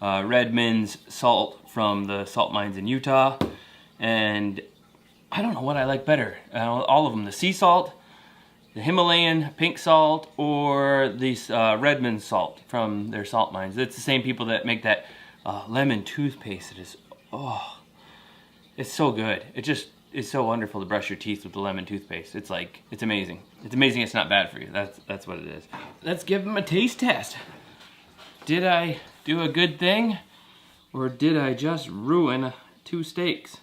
Redmond's salt from the salt mines in Utah. And I don't know what I like better. All of them, the sea salt, the Himalayan pink salt, or the Redmond's salt from their salt mines. It's the same people that make that lemon toothpaste. It is, oh, it's so good. It just is so wonderful to brush your teeth with the lemon toothpaste. It's like, it's amazing. It's amazing it's not bad for you. That's what it is. Let's give them a taste test. Did I do a good thing, or did I just ruin 2 steaks?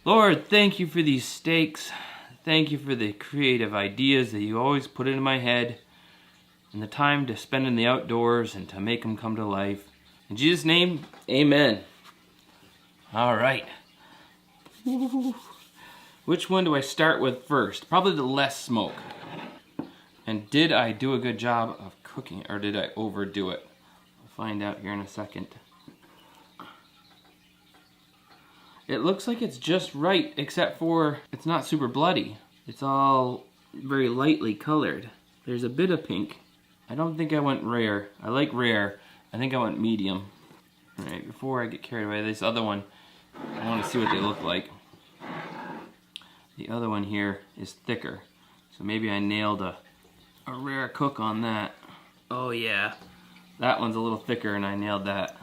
Lord, thank you for these steaks. Thank you for the creative ideas that you always put into my head, and the time to spend in the outdoors and to make them come to life. In Jesus' name, amen. All right. Ooh. Which one do I start with first? Probably the less smoke. And did I do a good job of cooking it, or did I overdo it? We'll find out here in a second. It looks like it's just right, except for it's not super bloody. It's all very lightly colored. There's a bit of pink. I don't think I went rare. I like rare. I think I went medium. Alright, before I get carried away, this other one, I want to see what they look like. The other one here is thicker. So maybe I nailed a rare cook on that. Oh yeah, that one's a little thicker and I nailed that.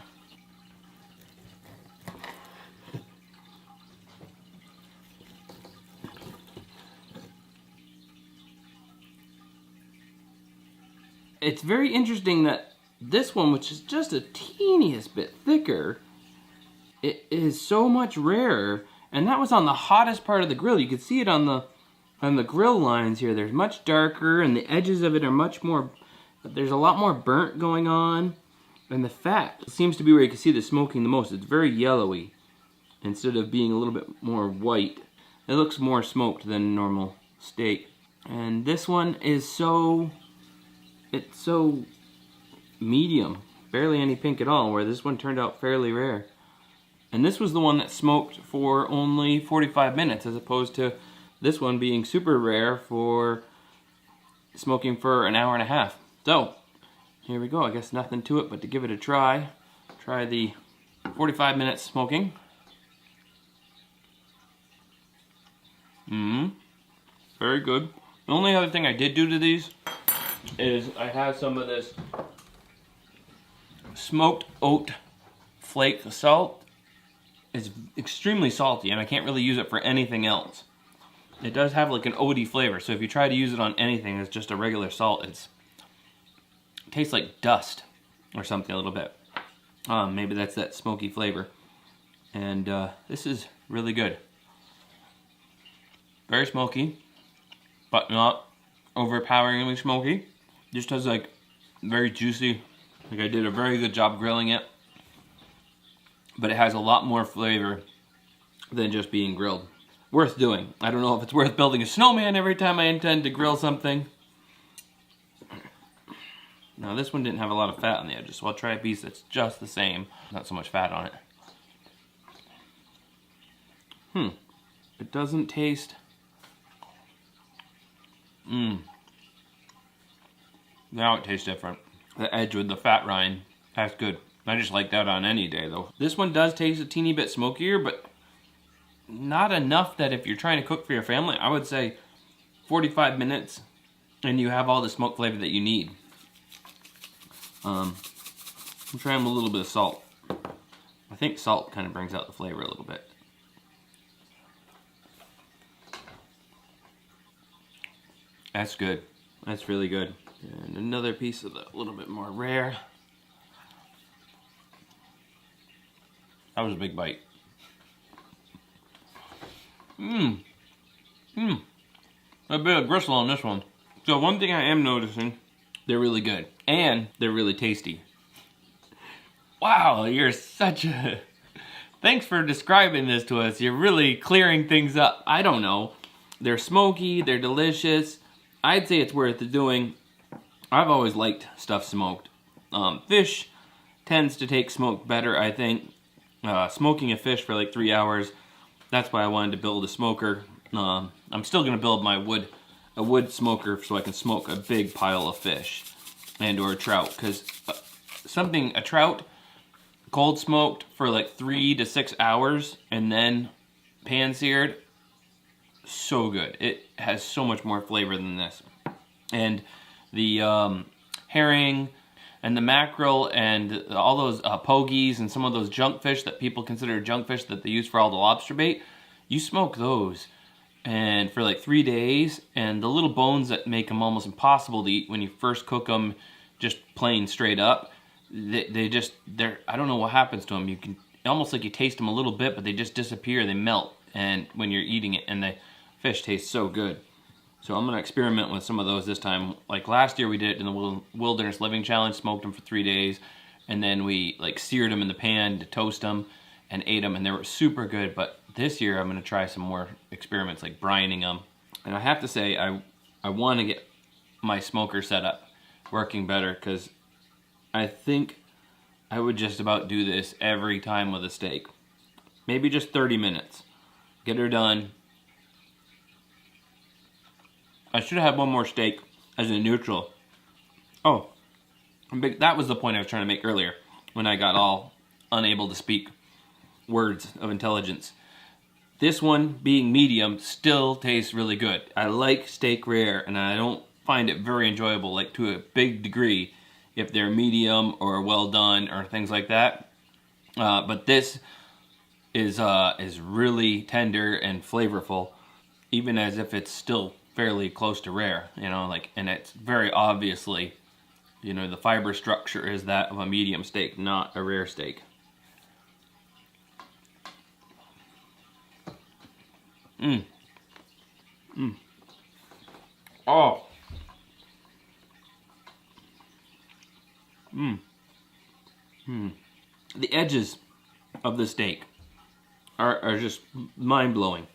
It's very interesting that this one, which is just a teeniest bit thicker, it is so much rarer. And that was on the hottest part of the grill. You could see it on the grill lines here. There's much darker and the edges of it are much more, there's a lot more burnt going on. And the fat seems to be where you can see the smoking the most. It's very yellowy instead of being a little bit more white. It looks more smoked than normal steak. And this one is it's so medium, barely any pink at all, where this one turned out fairly rare. And this was the one that smoked for only 45 minutes as opposed to this one being super rare for smoking for an hour and a half. So, here we go. I guess nothing to it but to give it a try. Try the 45 minutes smoking. Very good. The only other thing I did do to these is I have some of this smoked oat flake salt. It's extremely salty and I can't really use it for anything else. It does have like an oaty flavor, so if you try to use it on anything as just a regular salt, it tastes like dust or something a little bit. Maybe that's that smoky flavor. And this is really good. Very smoky, but not overpoweringly smoky. Just has like very juicy, like I did a very good job grilling it. But it has a lot more flavor than just being grilled. Worth doing. I don't know if it's worth building a snowman every time I intend to grill something. Now this one didn't have a lot of fat on the edges, so I'll try a piece that's just the same. Not so much fat on it. It doesn't taste... Now it tastes different. The edge with the fat rind, that's good. I just like that on any day though. This one does taste a teeny bit smokier, but not enough that if you're trying to cook for your family, I would say 45 minutes and you have all the smoke flavor that you need. I'm trying with a little bit of salt. I think salt kind of brings out the flavor a little bit. That's good. That's really good. And another piece of the little bit more rare. That was a big bite. A bit of gristle on this one. So one thing I am noticing, they're really good. And they're really tasty. Wow, you're such a... Thanks for describing this to us. You're really clearing things up. I don't know. They're smoky, they're delicious. I'd say it's worth doing. I've always liked stuff smoked. Fish tends to take smoke better, I think. Smoking a fish for like 3 hours, that's why I wanted to build a smoker. I'm still going to build my wood smoker so I can smoke a big pile of fish and or trout, because a trout cold smoked for like 3 to 6 hours and then pan seared, so good. It has so much more flavor than this. And the herring and the mackerel and all those pogies and some of those junk fish that people consider junk fish that they use for all the lobster bait, you smoke those and for like 3 days, and the little bones that make them almost impossible to eat when you first cook them just plain straight up, they're I don't know what happens to them. You can almost like you taste them a little bit, but they just disappear, they melt, and when you're eating it, and the fish tastes so good. So I'm gonna experiment with some of those this time. Like last year we did it in the Wilderness Living Challenge, smoked them for 3 days, and then we like seared them in the pan to toast them and ate them, and they were super good. But this year I'm gonna try some more experiments like brining them. And I have to say, I wanna get my smoker set up working better, because I think I would just about do this every time with a steak. Maybe just 30 minutes. Get her done. I should have had one more steak as a neutral. Oh, that was the point I was trying to make earlier when I got all unable to speak words of intelligence. This one, being medium, still tastes really good. I like steak rare, and I don't find it very enjoyable, like to a big degree, if they're medium or well done or things like that. But this is really tender and flavorful, even as if it's still fairly close to rare, you know, like, and it's very obviously, you know, the fiber structure is that of a medium steak, not a rare steak. Oh. The edges of the steak are just mind-blowing.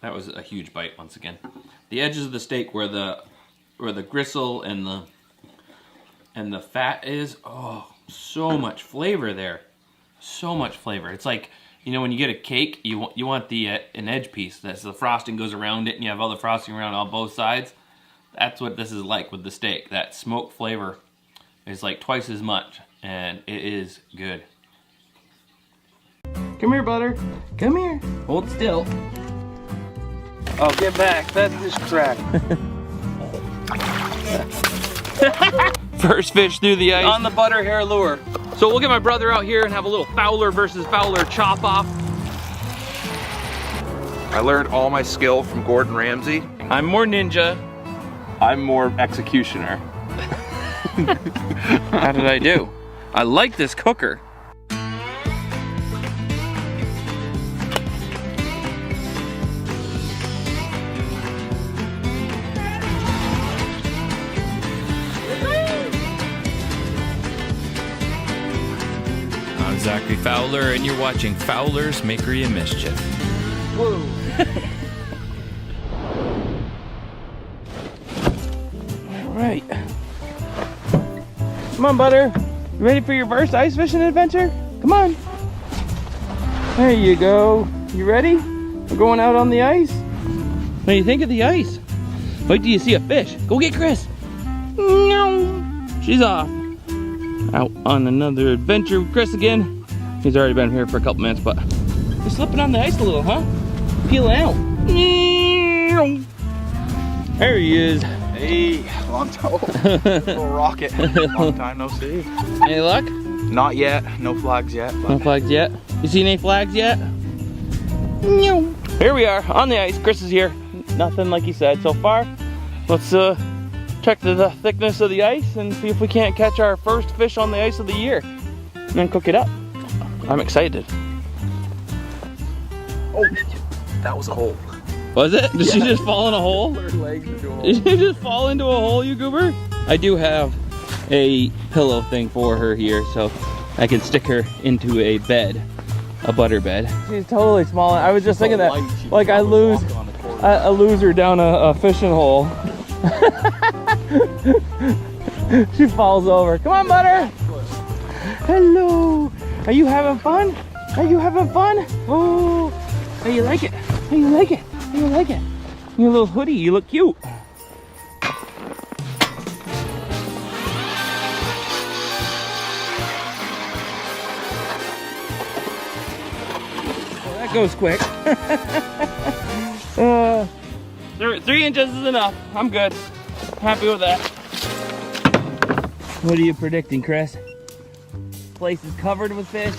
That was a huge bite once again. The edges of the steak where the gristle and the fat is, oh, so much flavor there. So much flavor. It's like, you know, when you get a cake, you want the an edge piece. That's the frosting goes around it, and you have all the frosting around on both sides. That's what this is like with the steak. That smoke flavor is like twice as much, and it is good. Come here, Butter. Come here. Hold still. Oh, get back. That's just crap. First fish through the ice on the butter hair lure. So we'll get my brother out here and have a little Fowler versus Fowler chop off. I learned all my skill from Gordon Ramsay. I'm more ninja. I'm more executioner. How did I do? I like this cooker. I'm Zachary Fowler, and you're watching Fowler's Makery and Mischief. Whoa. All right. Come on, Butter. You ready for your first ice fishing adventure? Come on. There you go. You ready? We're going out on the ice. What do you think of the ice? Wait till you see a fish. Go get Chris. She's off. Out on another adventure with Chris again. He's already been here for a couple minutes, but you're slipping on the ice a little, huh? Peeling out. There he is. Hey, long time. Little rocket. Long time no see. Any luck? Not yet. No flags yet. No flags yet. You seen any flags yet? No. Here we are on the ice. Chris is here. Nothing like he said so far. Let's check the thickness of the ice and see if we can't catch our first fish on the ice of the year and then cook it up. I'm excited. Oh, that was a hole. Was it? Did she just fall in a hole? Her legs into a hole. Did she just fall into a hole, you goober? I do have a pillow thing for her here, so I can stick her into a bed, a butter bed. She's totally small. I was just thinking that, like, I lose her down a fishing hole. She falls over. Come on, Butter. Hello. Are you having fun? Are you having fun? Oh, how you like it? How you like it? How you like it? Your little hoodie, you look cute. Well, that goes quick. 3 inches is enough. I'm good. Happy with that. What are you predicting, Chris? Place is covered with fish.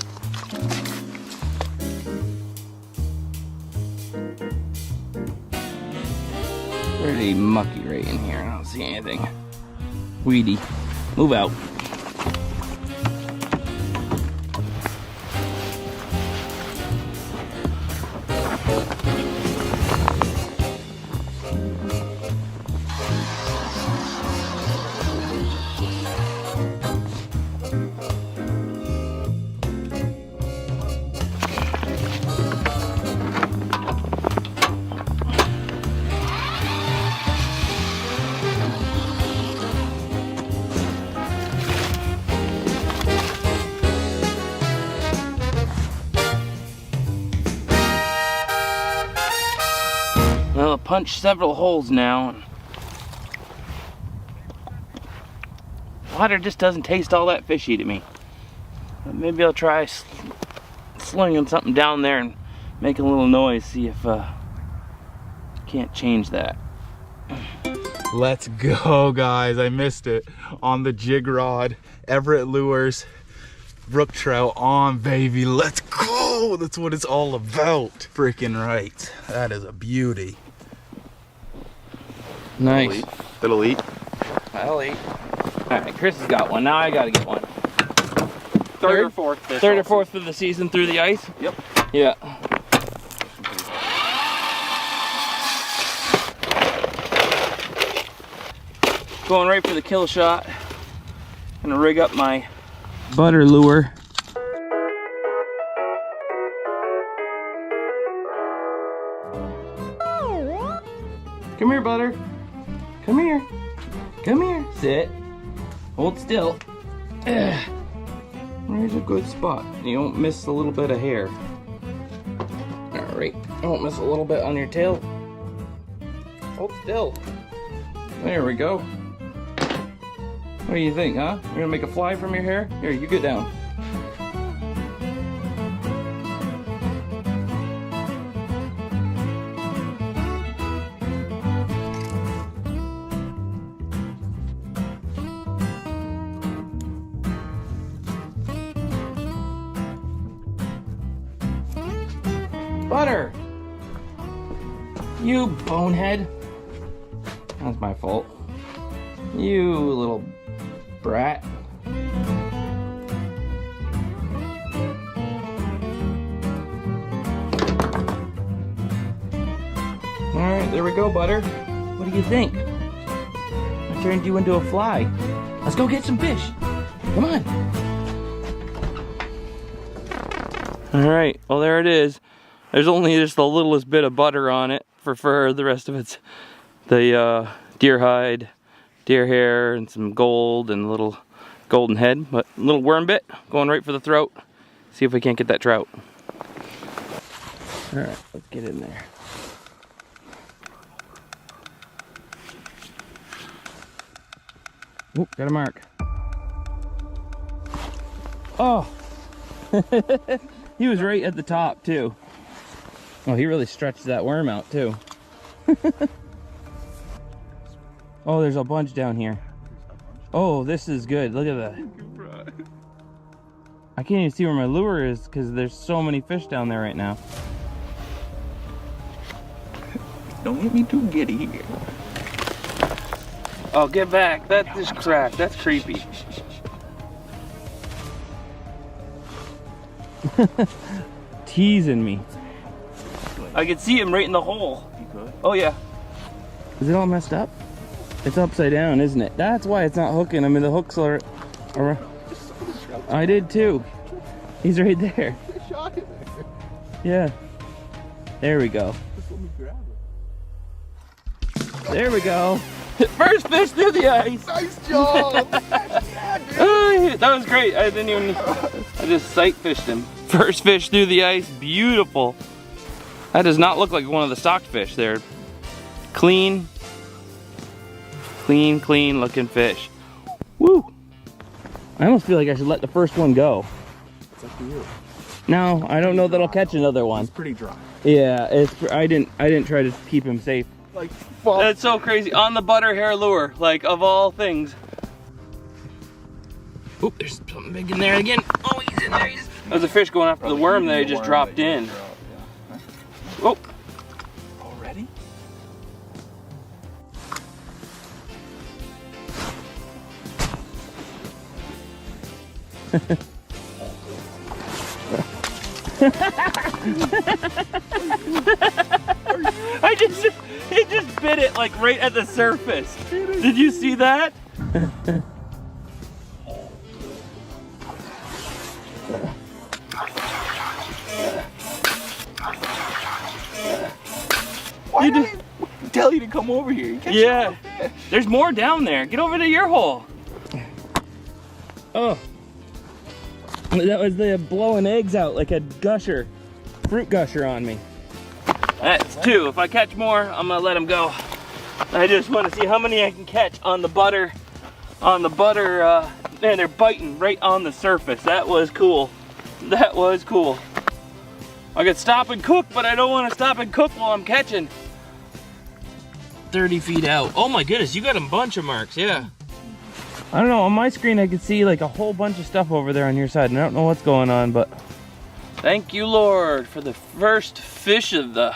Pretty mucky right in here. I don't see anything. Weedy. Move out. Well, I punched several holes now. Water just doesn't taste all that fishy to me. Maybe I'll try slinging something down there and making a little noise, see if can't change that. Let's go, guys. I missed it. On the jig rod, Everett Lures, brook trout on, baby. Let's go. That's what it's all about. Freaking right. That is a beauty. Nice. That'll eat. I'll eat. Alright, Chris has got one. Now I gotta get one. Third or fourth fish. Third or fourth for the season through the ice? Yep. Yeah. Going right for the kill shot. Gonna rig up my butter lure. Come here, butter. Come here. Come here. Sit. Hold still. Where's a good spot? You won't miss a little bit of hair. Alright. You won't miss a little bit on your tail. Hold still. There we go. What do you think, huh? You're gonna make a fly from your hair? Here, you get down. Butter! You bonehead. That's my fault. You little brat. Alright, there we go, Butter. What do you think? I turned you into a fly. Let's go get some fish. Come on. Alright, well there it is. There's only just the littlest bit of butter on it for fur. The rest of it's the deer hide, deer hair, and some gold and a little golden head. But a little worm bit going right for the throat. See if we can't get that trout. Alright, let's get in there. Oop, got a mark. Oh! He was right at the top too. Oh, he really stretched that worm out too. Oh, there's a bunch down here. Oh, this is good. Look at that. I can't even see where my lure is because there's so many fish down there right now. Don't get me too giddy here. Oh, get back. That's just crap. That's creepy. Teasing me. I could see him right in the hole. Oh yeah. Is it all messed up? It's upside down, isn't it? That's why it's not hooking. I mean, the hooks are I did too. He's right there. Yeah. There we go. There we go. First fish through the ice. Nice job. That was great. I didn't even. I just sight fished him. First fish through the ice. Beautiful. That does not look like one of the stocked fish. They're clean, clean looking fish. Woo! I almost feel like I should let the first one go. It's up to you. No, I don't know that I'll catch another one. It's pretty dry. Yeah, I didn't try to keep him safe. Like, fuck. That's so crazy. On the butter hair lure, like of all things. Oop, there's something big in there again. Oh, he's in there. There's a fish going after the worm that I just dropped in. Oh. Already? It just bit it like right at the surface. Did you see that? Why did I tell you to come over here? Yeah. There's more down there. Get over to your hole. Oh. That was the blowing eggs out like a gusher. Fruit gusher on me. That's two. If I catch more, I'm gonna let them go. I just want to see how many I can catch on the butter Man, they're biting right on the surface. That was cool. That was cool. I could stop and cook, but I don't want to stop and cook while I'm catching. 30 feet out. Oh my goodness, you got a bunch of marks, yeah. I don't know, on my screen I could see like a whole bunch of stuff over there on your side, and I don't know what's going on, but thank you, Lord, for the first fish of the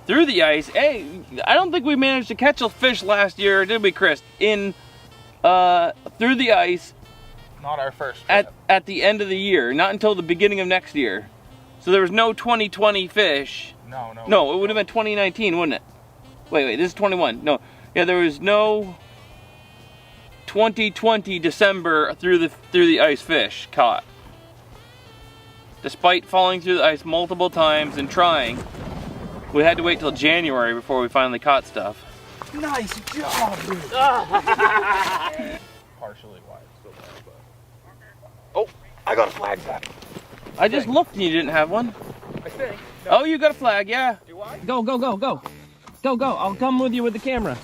through the ice. Hey, I don't think we managed to catch a fish last year, did we, Chris? In through the ice. Not our first trip. At the end of the year, not until the beginning of next year. So there was no 2020 fish. No, it would have been 2019, wouldn't it? Wait, this is 21. No, yeah, there was no 2020 December through the ice fish caught. Despite falling through the ice multiple times and trying, we had to wait till January before we finally caught stuff. Nice job, dude. Partially wide, still there, but... Oh, I got a flag back. I just looked and you didn't have one. I think. Oh, you got a flag, yeah. Do I? Go. Go. I'll come with you with the camera.